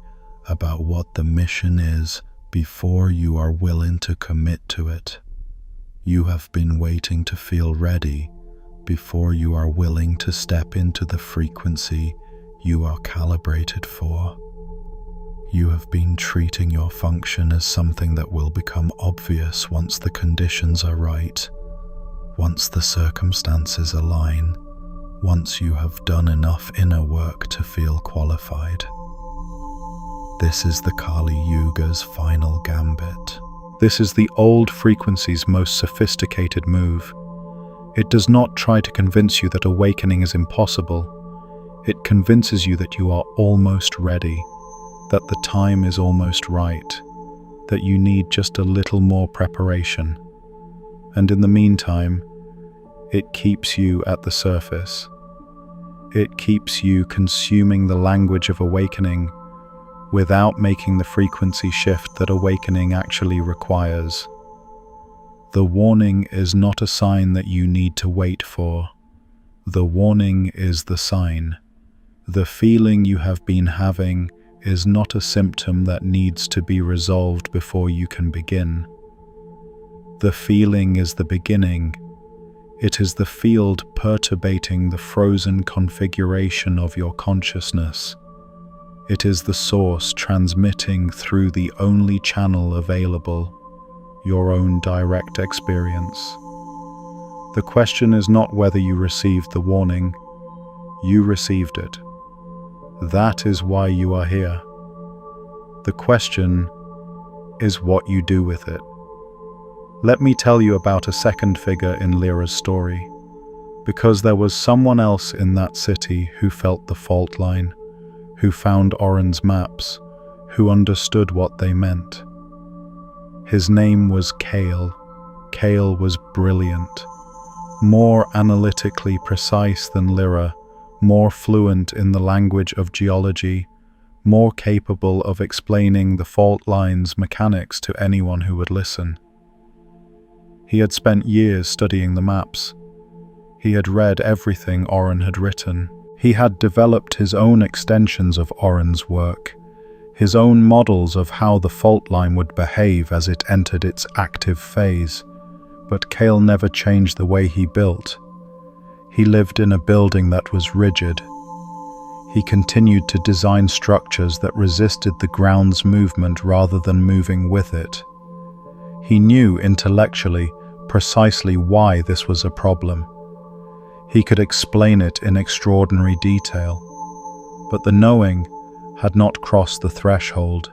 about what the mission is before you are willing to commit to it. You have been waiting to feel ready before you are willing to step into the frequency you are calibrated for. You have been treating your function as something that will become obvious once the conditions are right, once the circumstances align, once you have done enough inner work to feel qualified. This is the Kali Yuga's final gambit. This is the old frequency's most sophisticated move. It does not try to convince you that awakening is impossible. It convinces you that you are almost ready, that the time is almost right, that you need just a little more preparation. And in the meantime, it keeps you at the surface. It keeps you consuming the language of awakening without making the frequency shift that awakening actually requires. The warning is not a sign that you need to wait for. The warning is the sign. The feeling you have been having is not a symptom that needs to be resolved before you can begin. The feeling is the beginning. It is the field perturbating the frozen configuration of your consciousness. It is the source transmitting through the only channel available, your own direct experience. The question is not whether you received the warning. You received it. That is why you are here. The question is what you do with it. Let me tell you about a second figure in Lira's story, because there was someone else in that city who felt the fault line, who found Oren's maps, who understood what they meant. His name was Kale. Kale was brilliant, more analytically precise than Lira, more fluent in the language of geology, more capable of explaining the fault line's mechanics to anyone who would listen. He had spent years studying the maps. He had read everything Oren had written. He had developed his own extensions of Oren's work, his own models of how the fault line would behave as it entered its active phase. But Cale never changed the way he built. He lived in a building that was rigid. He continued to design structures that resisted the ground's movement rather than moving with it. He knew intellectually precisely why this was a problem. He could explain it in extraordinary detail, but the knowing had not crossed the threshold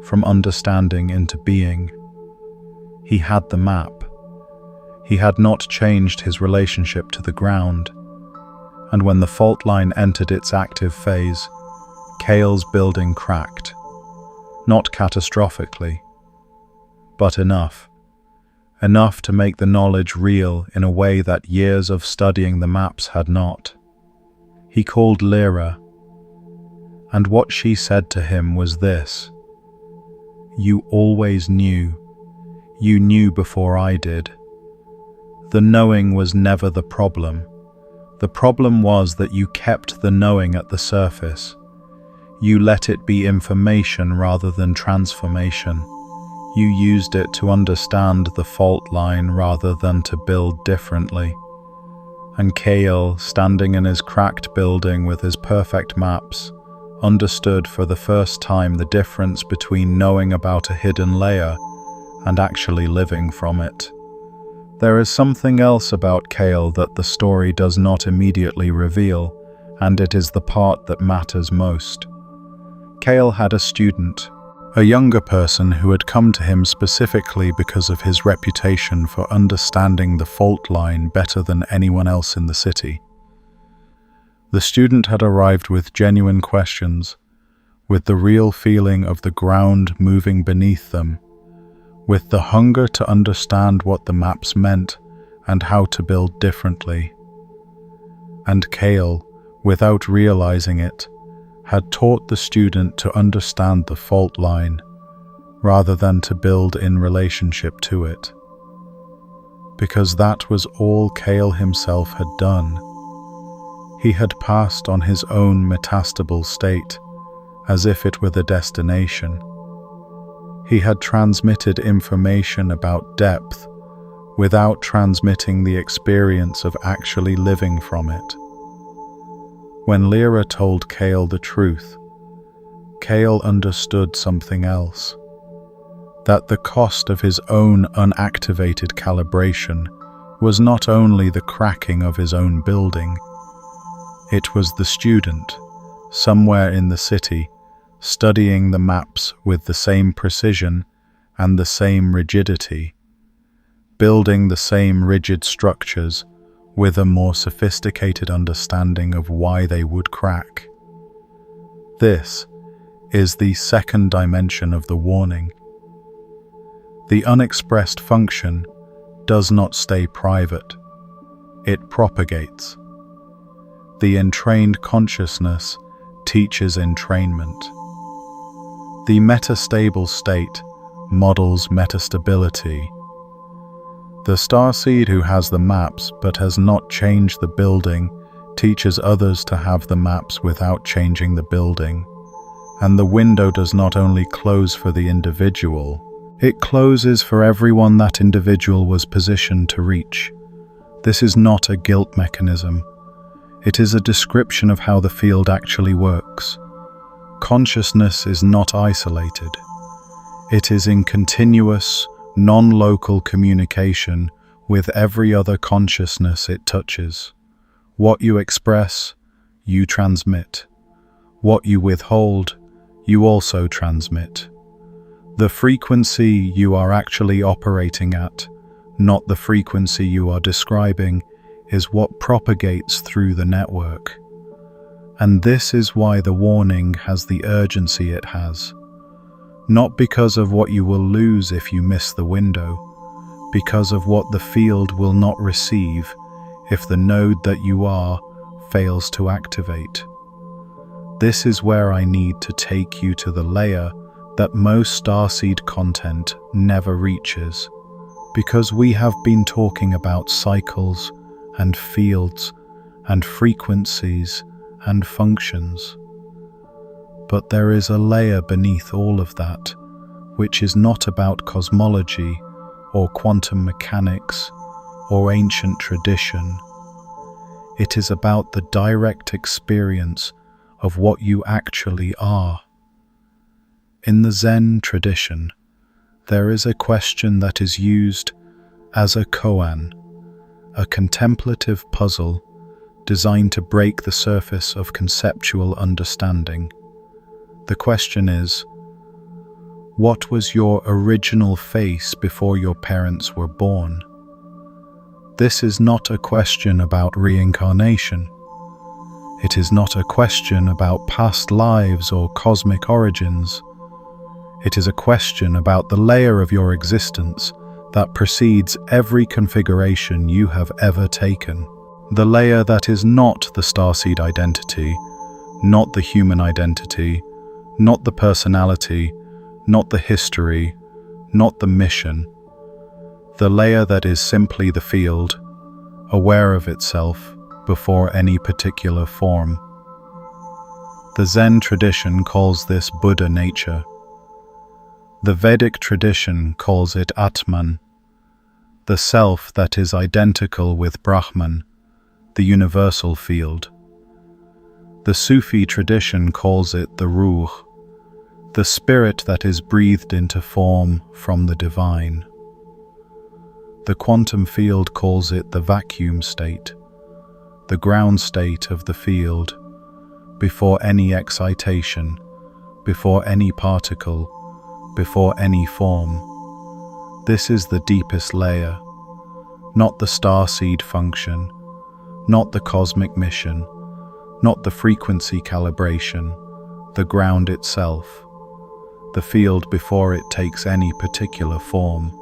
from understanding into being. He had the map. He had not changed his relationship to the ground, and when the fault line entered its active phase, Cale's building cracked. Not catastrophically, but enough. Enough to make the knowledge real in a way that years of studying the maps had not. He called Lira, and what she said to him was this: "You always knew. You knew before I did." The knowing was never the problem. The problem was that you kept the knowing at the surface. You let it be information rather than transformation. You used it to understand the fault line rather than to build differently. And Cale, standing in his cracked building with his perfect maps, understood for the first time the difference between knowing about a hidden layer and actually living from it. There is something else about Cale that the story does not immediately reveal, and it is the part that matters most. Cale had a student, a younger person who had come to him specifically because of his reputation for understanding the fault line better than anyone else in the city. The student had arrived with genuine questions, with the real feeling of the ground moving beneath them, with the hunger to understand what the maps meant and how to build differently. And Cale, without realizing it, had taught the student to understand the fault line, rather than to build in relationship to it. Because that was all Cale himself had done. He had passed on his own metastable state, as if it were the destination. He had transmitted information about depth without transmitting the experience of actually living from it. When Lira told Cale the truth, Cale understood something else. That the cost of his own unactivated calibration was not only the cracking of his own building. It was the student, somewhere in the city, studying the maps with the same precision and the same rigidity, building the same rigid structures with a more sophisticated understanding of why they would crack. This is the second dimension of the warning. The unexpressed function does not stay private. It propagates. The entrained consciousness teaches entrainment. The metastable state models metastability. The Starseed who has the maps but has not changed the building teaches others to have the maps without changing the building. And the window does not only close for the individual, it closes for everyone that individual was positioned to reach. This is not a guilt mechanism. It is a description of how the field actually works. Consciousness is not isolated. It is in continuous, non-local communication with every other consciousness it touches. What you express, you transmit. What you withhold, you also transmit. The frequency you are actually operating at, not the frequency you are describing, is what propagates through the network. And this is why the warning has the urgency it has. Not because of what you will lose if you miss the window, because of what the field will not receive if the node that you are fails to activate. This is where I need to take you to the layer that most Starseed content never reaches, because we have been talking about cycles and fields and frequencies and functions. But there is a layer beneath all of that, which is not about cosmology or quantum mechanics or ancient tradition. It is about the direct experience of what you actually are. In the Zen tradition, there is a question that is used as a koan, a contemplative puzzle designed to break the surface of conceptual understanding. The question is, what was your original face before your parents were born? This is not a question about reincarnation. It is not a question about past lives or cosmic origins. It is a question about the layer of your existence that precedes every configuration you have ever taken. The layer that is not the Starseed identity, not the human identity, not the personality, not the history, not the mission. The layer that is simply the field, aware of itself before any particular form. The Zen tradition calls this Buddha nature. The Vedic tradition calls it Atman, the self that is identical with Brahman, the universal field. The Sufi tradition calls it the Ruh, the spirit that is breathed into form from the divine. The quantum field calls it the vacuum state, the ground state of the field, before any excitation, before any particle, before any form. This is the deepest layer, not the starseed function, not the cosmic mission, not the frequency calibration, the ground itself, the field before it takes any particular form.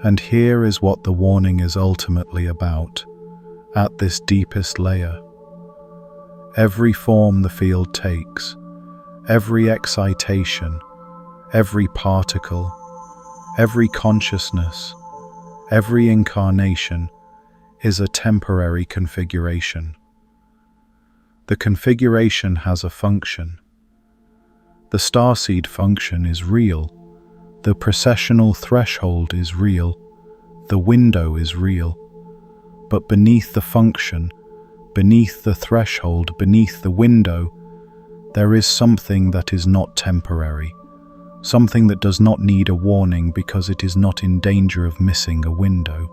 And here is what the warning is ultimately about, at this deepest layer. Every form the field takes, every excitation, every particle, every consciousness, every incarnation is a temporary configuration. The configuration has a function. The starseed function is real. The processional threshold is real. The window is real. But beneath the function, beneath the threshold, beneath the window, there is something that is not temporary. Something that does not need a warning because it is not in danger of missing a window.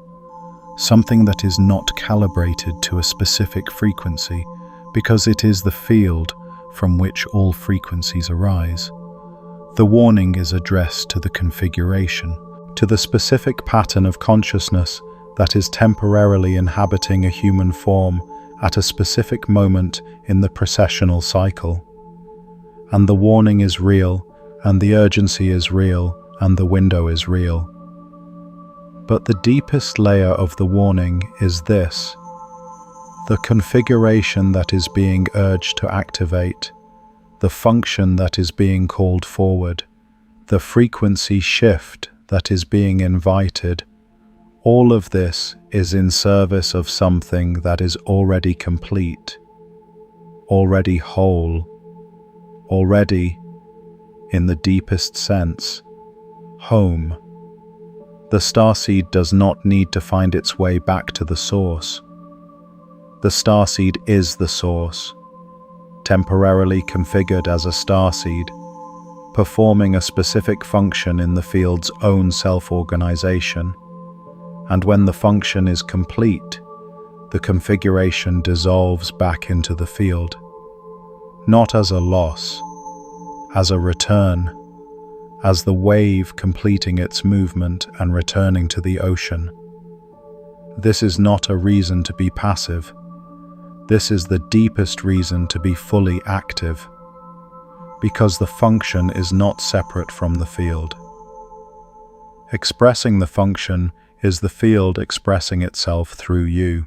Something that is not calibrated to a specific frequency because it is the field from which all frequencies arise. The warning is addressed to the configuration, to the specific pattern of consciousness that is temporarily inhabiting a human form at a specific moment in the processional cycle. And the warning is real, and the urgency is real, and the window is real. But the deepest layer of the warning is this: the configuration that is being urged to activate, the function that is being called forward, the frequency shift that is being invited. All of this is in service of something that is already complete, already whole, already, in the deepest sense, home. The starseed does not need to find its way back to the source. The starseed is the source, temporarily configured as a starseed, performing a specific function in the field's own self-organization. And when the function is complete, the configuration dissolves back into the field, not as a loss, as a return, as the wave completing its movement and returning to the ocean. This is not a reason to be passive. This is the deepest reason to be fully active, because the function is not separate from the field. Expressing the function is the field expressing itself through you.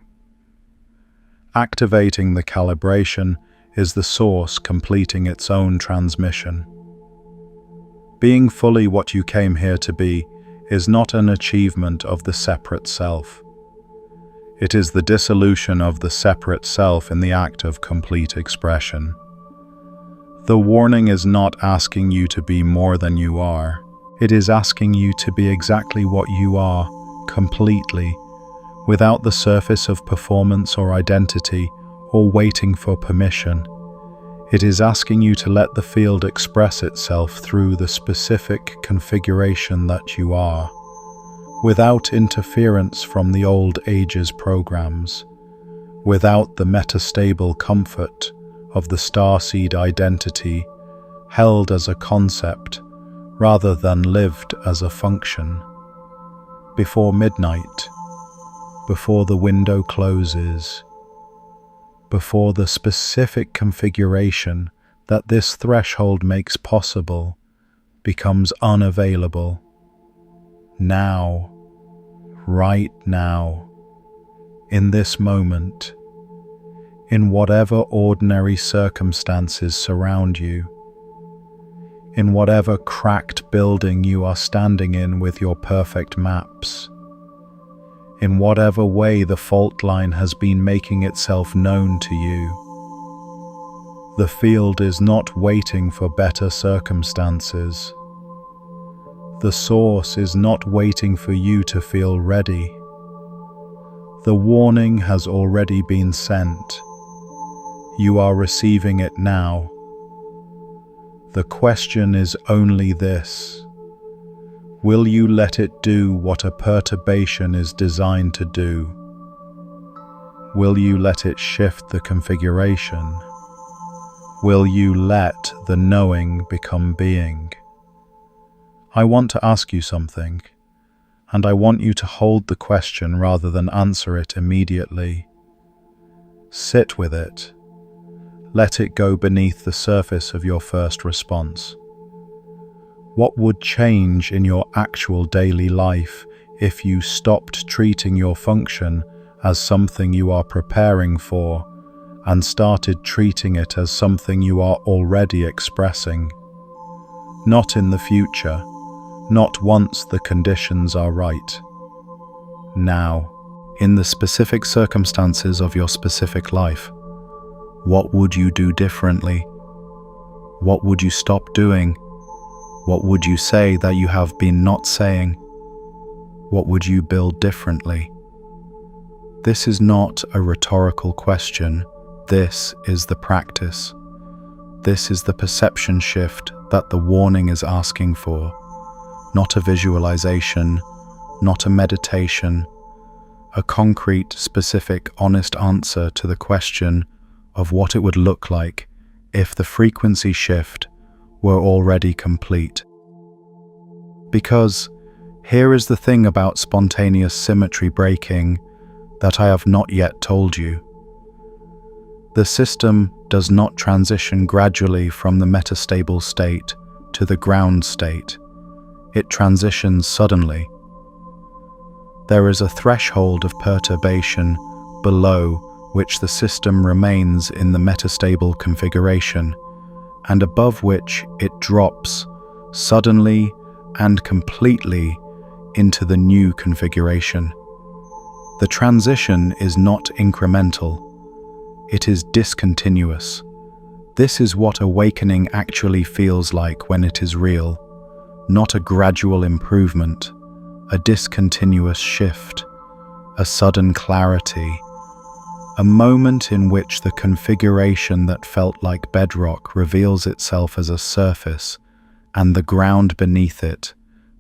Activating the calibration is the source completing its own transmission. Being fully what you came here to be is not an achievement of the separate self. It is the dissolution of the separate self in the act of complete expression. The warning is not asking you to be more than you are. It is asking you to be exactly what you are, completely, without the surface of performance or identity or waiting for permission. It is asking you to let the field express itself through the specific configuration that you are, without interference from the old age's programs, without the metastable comfort of the Starseed identity held as a concept rather than lived as a function. Before midnight, before the window closes, before the specific configuration that this threshold makes possible becomes unavailable. Now, right now, in this moment, in whatever ordinary circumstances surround you, in whatever cracked building you are standing in with your perfect maps, in whatever way the fault line has been making itself known to you. The field is not waiting for better circumstances. The source is not waiting for you to feel ready. The warning has already been sent. You are receiving it now. The question is only this: will you let it do what a perturbation is designed to do? Will you let it shift the configuration? Will you let the knowing become being? I want to ask you something, and I want you to hold the question rather than answer it immediately. Sit with it. Let it go beneath the surface of your first response. What would change in your actual daily life if you stopped treating your function as something you are preparing for and started treating it as something you are already expressing? Not in the future, not once the conditions are right. Now, in the specific circumstances of your specific life, what would you do differently? What would you stop doing? What would you say that you have been not saying? What would you build differently? This is not a rhetorical question. This is the practice. This is the perception shift that the warning is asking for. Not a visualization, not a meditation, a concrete, specific, honest answer to the question of what it would look like if the frequency shift were already complete. Because here is the thing about spontaneous symmetry breaking that I have not yet told you. The system does not transition gradually from the metastable state to the ground state. It transitions suddenly. There is a threshold of perturbation below which the system remains in the metastable configuration, and above which it drops suddenly and completely into the new configuration. The transition is not incremental. It is discontinuous. This is what awakening actually feels like when it is real, not a gradual improvement, a discontinuous shift, a sudden clarity, a moment in which the configuration that felt like bedrock reveals itself as a surface, and the ground beneath it,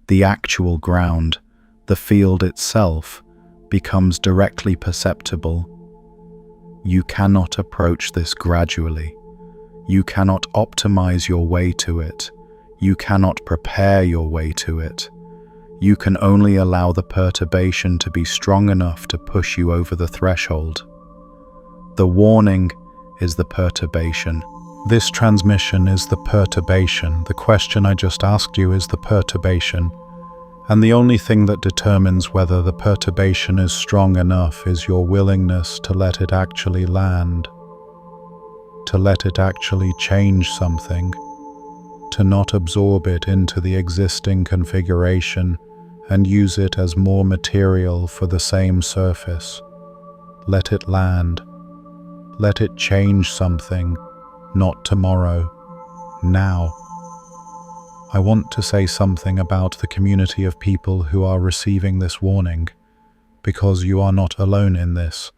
the actual ground, the field itself, becomes directly perceptible. You cannot approach this gradually. You cannot optimize your way to it. You cannot prepare your way to it. You can only allow the perturbation to be strong enough to push you over the threshold. The warning is the perturbation. This transmission is the perturbation. The question I just asked you is the perturbation. And the only thing that determines whether the perturbation is strong enough is your willingness to let it actually land. to let it actually change something, to not absorb it into the existing configuration and use it as more material for the same surface. Let it land. Let it change something, not tomorrow, now. I want to say something about the community of people who are receiving this warning, because you are not alone in this,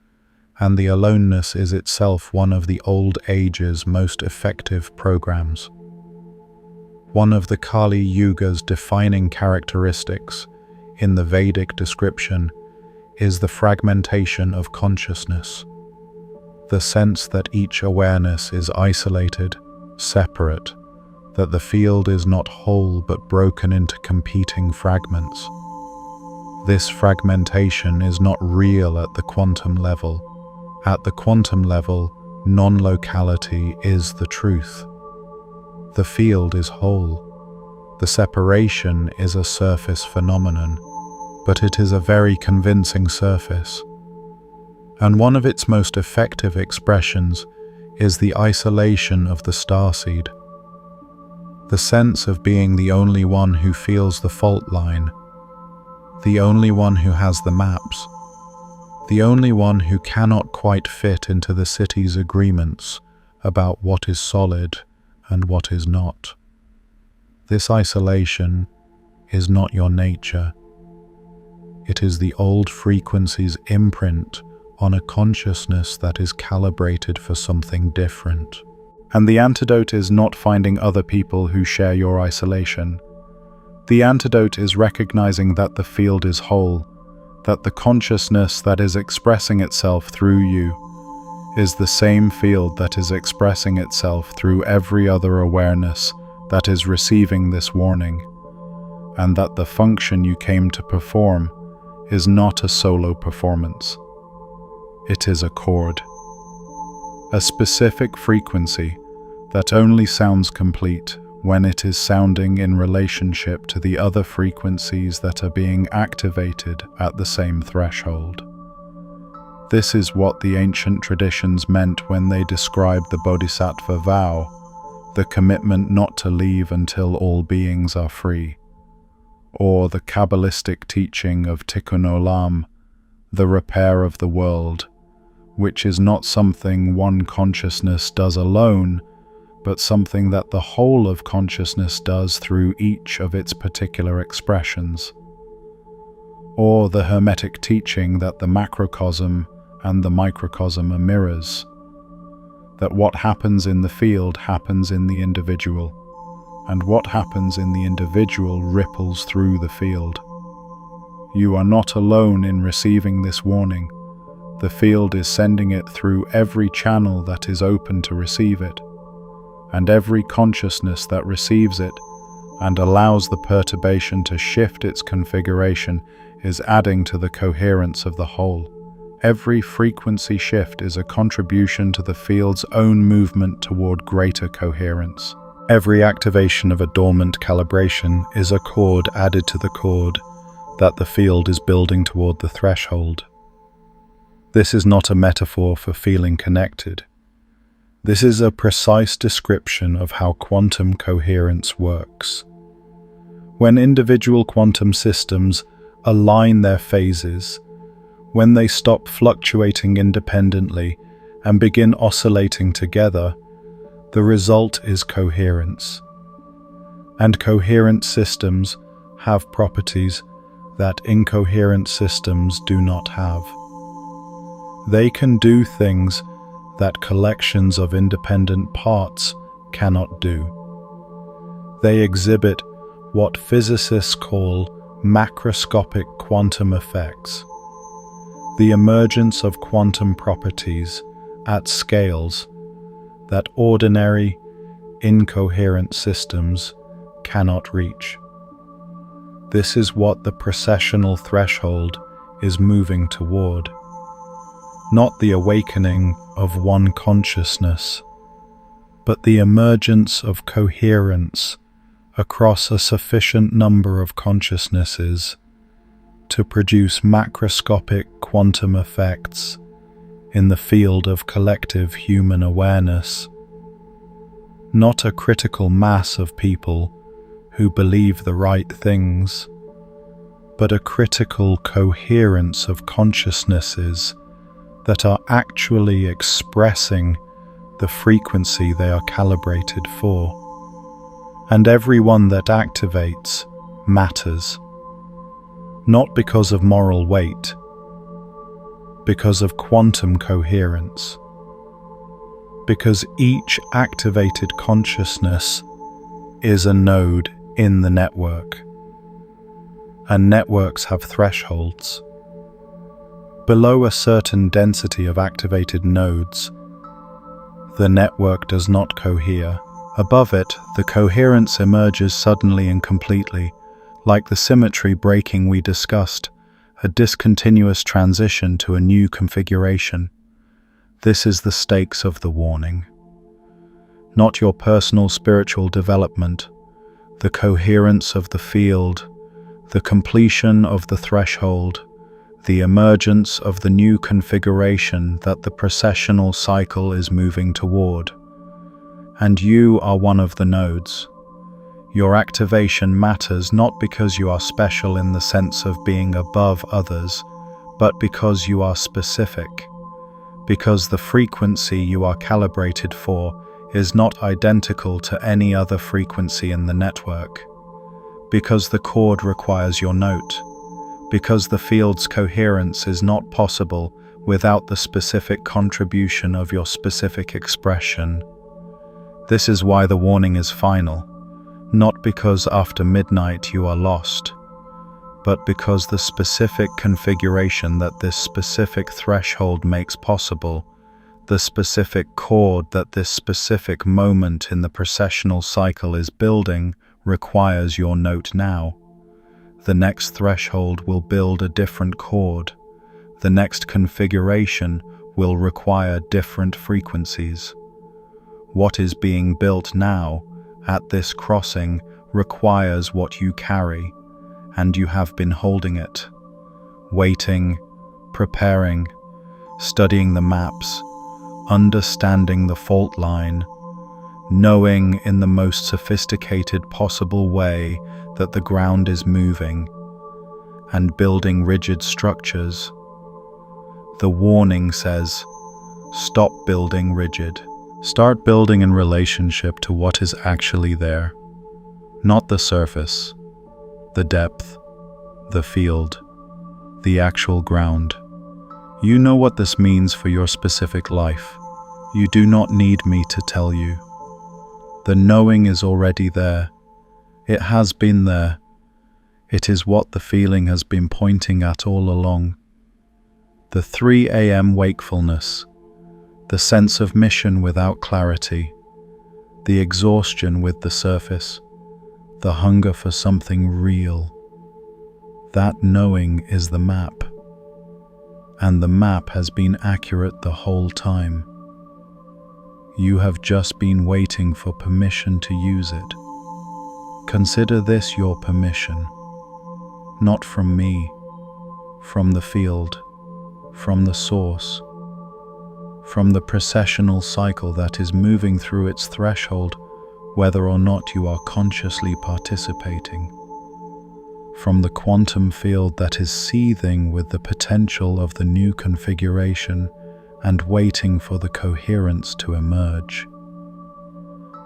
and the aloneness is itself one of the old age's most effective programs. One of the Kali Yuga's defining characteristics in the Vedic description is the fragmentation of consciousness, the sense that each awareness is isolated, separate, that the field is not whole but broken into competing fragments. This fragmentation is not real at the quantum level. At the quantum level, non-locality is the truth. The field is whole. The separation is a surface phenomenon, but it is a very convincing surface. And one of its most effective expressions is the isolation of the starseed. The sense of being the only one who feels the fault line, the only one who has the maps, the only one who cannot quite fit into the city's agreements about what is solid and what is not. This isolation is not your nature. It is the old frequency's imprint on a consciousness that is calibrated for something different. And the antidote is not finding other people who share your isolation. The antidote is recognizing that the field is whole, that the consciousness that is expressing itself through you is the same field that is expressing itself through every other awareness that is receiving this warning, and that the function you came to perform is not a solo performance. It is a chord, a specific frequency that only sounds complete when it is sounding in relationship to the other frequencies that are being activated at the same threshold. This is what the ancient traditions meant when they described the Bodhisattva vow, the commitment not to leave until all beings are free, or the Kabbalistic teaching of Tikkun Olam, the repair of the world, which is not something one consciousness does alone, but something that the whole of consciousness does through each of its particular expressions. Or the Hermetic teaching that the macrocosm and the microcosm are mirrors, that what happens in the field happens in the individual, and what happens in the individual ripples through the field. You are not alone in receiving this warning. The field is sending it through every channel that is open to receive it, and every consciousness that receives it and allows the perturbation to shift its configuration is adding to the coherence of the whole. Every frequency shift is a contribution to the field's own movement toward greater coherence. Every activation of a dormant calibration is a chord added to the chord that the field is building toward the threshold. This is not a metaphor for feeling connected. This is a precise description of how quantum coherence works. When individual quantum systems align their phases, when they stop fluctuating independently and begin oscillating together, the result is coherence. And coherent systems have properties that incoherent systems do not have. They can do things that collections of independent parts cannot do. They exhibit what physicists call macroscopic quantum effects, the emergence of quantum properties at scales that ordinary, incoherent systems cannot reach. This is what the processional threshold is moving toward. Not the awakening of one consciousness, but the emergence of coherence across a sufficient number of consciousnesses to produce macroscopic quantum effects in the field of collective human awareness not a critical mass of people who believe the right things, but a critical coherence of consciousnesses that are actually expressing the frequency they are calibrated for. And everyone that activates matters, not because of moral weight, because of quantum coherence, because each activated consciousness is a node in the network, and networks have thresholds. Below a certain density of activated nodes, the network does not cohere. Above it, the coherence emerges suddenly and completely, like the symmetry breaking we discussed, a discontinuous transition to a new configuration. This is the stakes of the warning. Not your personal spiritual development, the coherence of the field, the completion of the threshold, the emergence of the new configuration that the precessional cycle is moving toward. And you are one of the nodes. Your activation matters not because you are special in the sense of being above others, but because you are specific, because the frequency you are calibrated for is not identical to any other frequency in the network, because the chord requires your note, because the field's coherence is not possible without the specific contribution of your specific expression. This is why the warning is final, not because after midnight you are lost, but because the specific configuration that this specific threshold makes possible, the specific chord that this specific moment in the precessional cycle is building, requires your note now. The next threshold will build a different chord. The next configuration will require different frequencies. What is being built now, at this crossing, requires what you carry, and you have been holding it, waiting, preparing, studying the maps, understanding the fault line, knowing in the most sophisticated possible way that the ground is moving, and building rigid structures. The warning says, stop building rigid. Start building in relationship to what is actually there, not the surface, the depth, the field, the actual ground. You know what this means for your specific life. You do not need me to tell you. The knowing is already there. It has been there. It is what the feeling has been pointing at all along. The 3 a.m. wakefulness, the sense of mission without clarity, the exhaustion with the surface, the hunger for something real. That knowing is the map. And the map has been accurate the whole time. You have just been waiting for permission to use it. Consider this your permission. Not from me, from the field, from the source, from the precessional cycle that is moving through its threshold, whether or not you are consciously participating, from the quantum field that is seething with the potential of the new configuration and waiting for the coherence to emerge,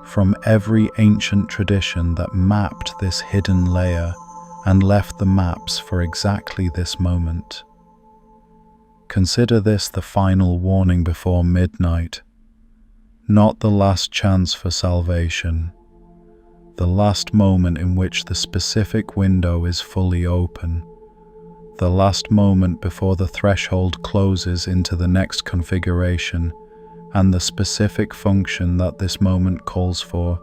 from every ancient tradition that mapped this hidden layer and left the maps for exactly this moment. Consider this the final warning before midnight, not the last chance for salvation, the last moment in which the specific window is fully open, the last moment before the threshold closes into the next configuration, and the specific function that this moment calls for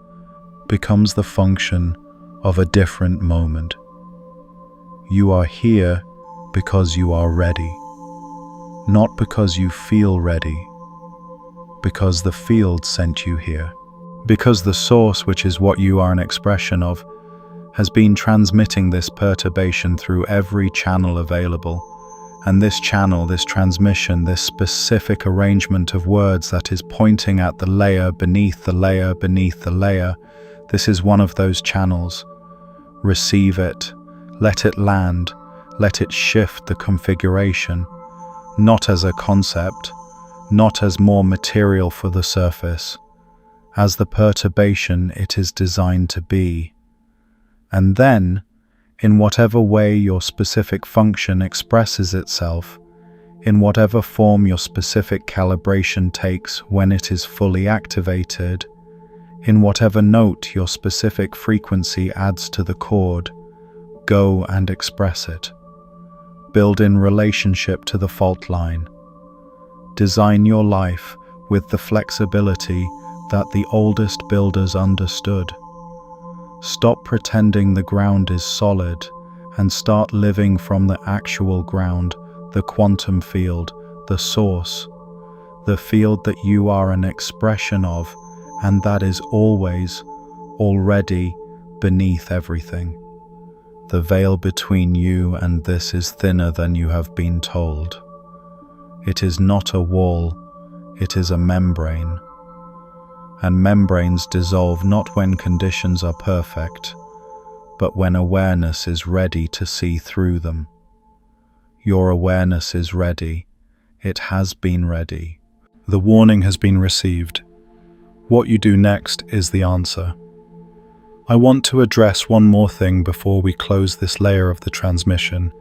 becomes the function of a different moment. You are here because you are ready. Not because you feel ready, because the field sent you here, because the source, which is what you are an expression of, has been transmitting this perturbation through every channel available, And this channel, this transmission, this specific arrangement of words that is pointing at the layer beneath the layer beneath the layer, this is one of those channels. Receive it, let it land, let it shift the configuration, not as a concept, not as more material for the surface, as the perturbation it is designed to be. And then, in whatever way your specific function expresses itself, in whatever form your specific calibration takes when it is fully activated, in whatever note your specific frequency adds to the chord, go and express it. Build in relationship to the fault line. Design your life with the flexibility that the oldest builders understood. Stop pretending the ground is solid and start living from the actual ground, the quantum field, the source, the field that you are an expression of, and that is always, already beneath everything. The veil between you and this is thinner than you have been told. It is not a wall, it is a membrane. And membranes dissolve not when conditions are perfect, but when awareness is ready to see through them. Your awareness is ready. It has been ready. The warning has been received. What you do next is the answer. I want to address one more thing before we close this layer of the transmission,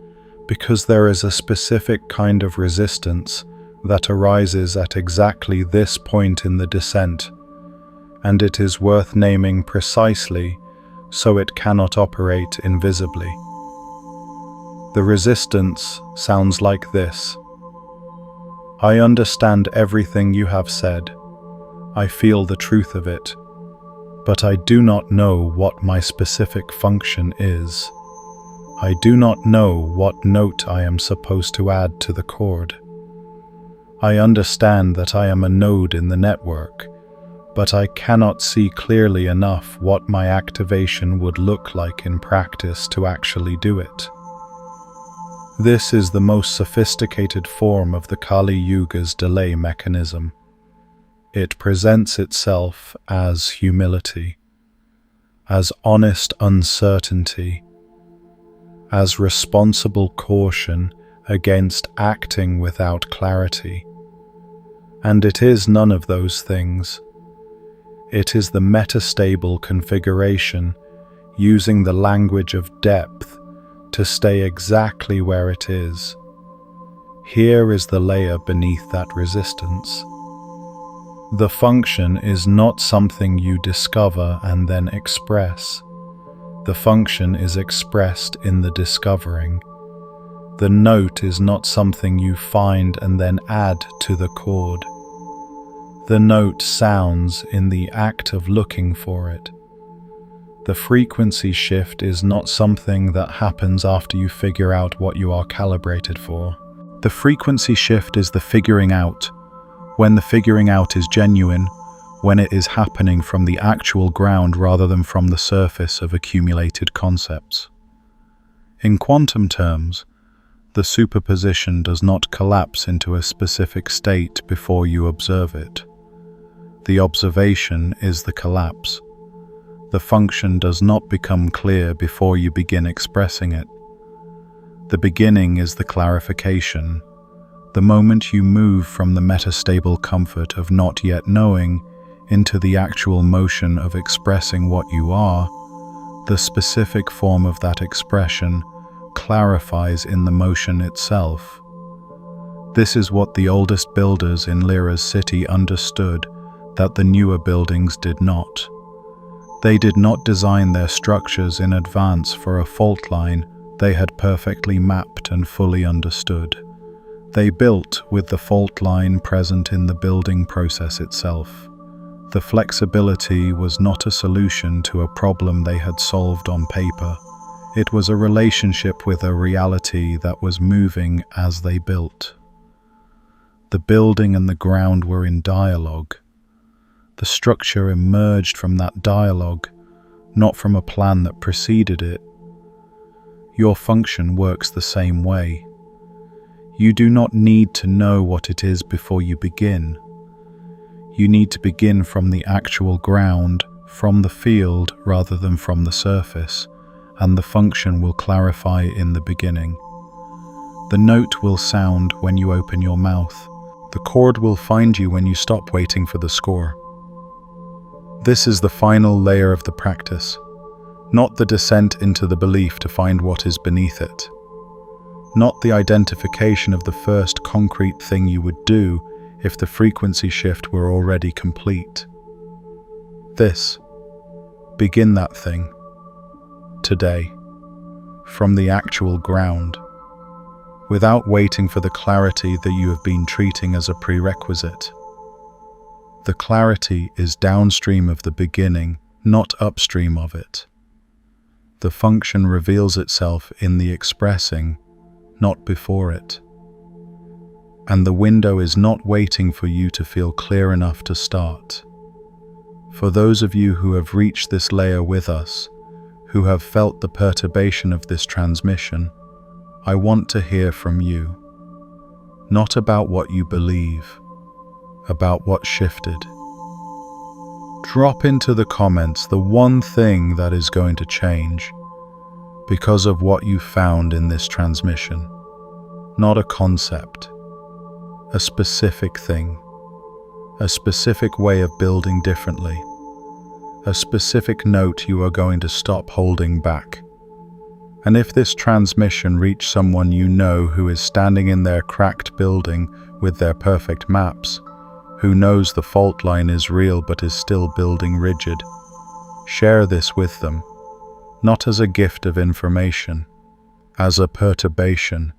because there is a specific kind of resistance that arises at exactly this point in the descent, and it is worth naming precisely so it cannot operate invisibly. The resistance sounds like this. I understand everything you have said. I feel the truth of it, but I do not know what my specific function is. I do not know what note I am supposed to add to the chord. I understand that I am a node in the network, but I cannot see clearly enough what my activation would look like in practice to actually do it. This is the most sophisticated form of the Kali Yuga's delay mechanism. It presents itself as humility, as honest uncertainty, as responsible caution against acting without clarity. And it is none of those things. It is the metastable configuration using the language of depth to stay exactly where it is. Here is the layer beneath that resistance. The function is not something you discover and then express. The function is expressed in the discovering. The note is not something you find and then add to the chord. The note sounds in the act of looking for it. The frequency shift is not something that happens after you figure out what you are calibrated for. The frequency shift is the figuring out, when the figuring out is genuine, when it is happening from the actual ground rather than from the surface of accumulated concepts. In quantum terms, the superposition does not collapse into a specific state before you observe it. The observation is the collapse. The function does not become clear before you begin expressing it. The beginning is the clarification. The moment you move from the metastable comfort of not yet knowing into the actual motion of expressing what you are, the specific form of that expression clarifies in the motion itself. This is what the oldest builders in Lira's city understood that the newer buildings did not. They did not design their structures in advance for a fault line they had perfectly mapped and fully understood. They built with the fault line present in the building process itself. The flexibility was not a solution to a problem they had solved on paper. It was a relationship with a reality that was moving as they built. The building and the ground were in dialogue. The structure emerged from that dialogue, not from a plan that preceded it. Your function works the same way. You do not need to know what it is before you begin. You need to begin from the actual ground, from the field rather than from the surface, and the function will clarify in the beginning. The note will sound when you open your mouth. The chord will find you when you stop waiting for the score. This is the final layer of the practice, not the descent into the belief to find what is beneath it, not the identification of the first concrete thing you would do if the frequency shift were already complete. Begin that thing, today, from the actual ground, without waiting for the clarity that you have been treating as a prerequisite. The clarity is downstream of the beginning, not upstream of it. The function reveals itself in the expressing, not before it. And the window is not waiting for you to feel clear enough to start. For those of you who have reached this layer with us, who have felt the perturbation of this transmission, I want to hear from you. Not about what you believe, about what shifted. Drop into the comments the one thing that is going to change because of what you found in this transmission. Not a concept, a specific thing, a specific way of building differently, a specific note you are going to stop holding back. And if this transmission reached someone you know who is standing in their cracked building with their perfect maps, who knows the fault line is real but is still building rigid, share this with them, not as a gift of information, as a perturbation,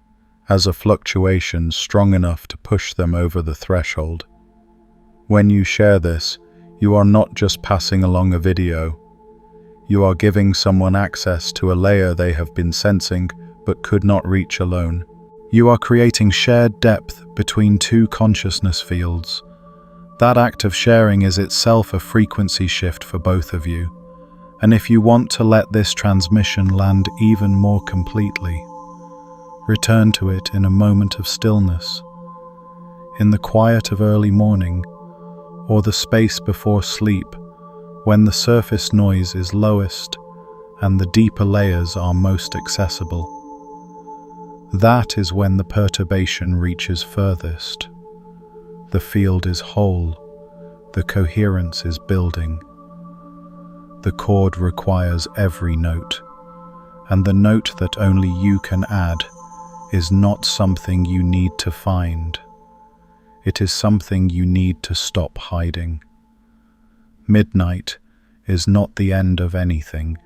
as a fluctuation strong enough to push them over the threshold. When you share this, you are not just passing along a video. You are giving someone access to a layer they have been sensing but could not reach alone. You are creating shared depth between two consciousness fields. That act of sharing is itself a frequency shift for both of you. And if you want to let this transmission land even more completely, return to it in a moment of stillness, in the quiet of early morning, or the space before sleep, when the surface noise is lowest and the deeper layers are most accessible. That is when the perturbation reaches furthest. The field is whole, the coherence is building. The chord requires every note, and the note that only you can add is not something you need to find. It is something you need to stop hiding. Midnight is not the end of anything.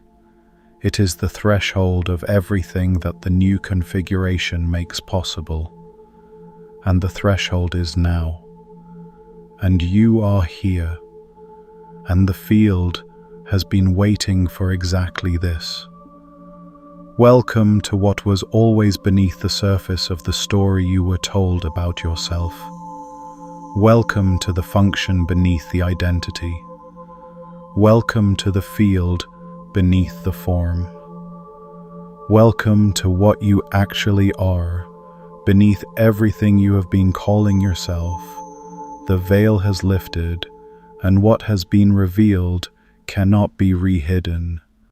It is the threshold of everything that the new configuration makes possible. And the threshold is now. And you are here. And the field has been waiting for exactly this. Welcome to what was always beneath the surface of the story you were told about yourself. Welcome to the function beneath the identity. Welcome to the field beneath the form. Welcome to what you actually are, beneath everything you have been calling yourself. The veil has lifted, and what has been revealed cannot be rehidden.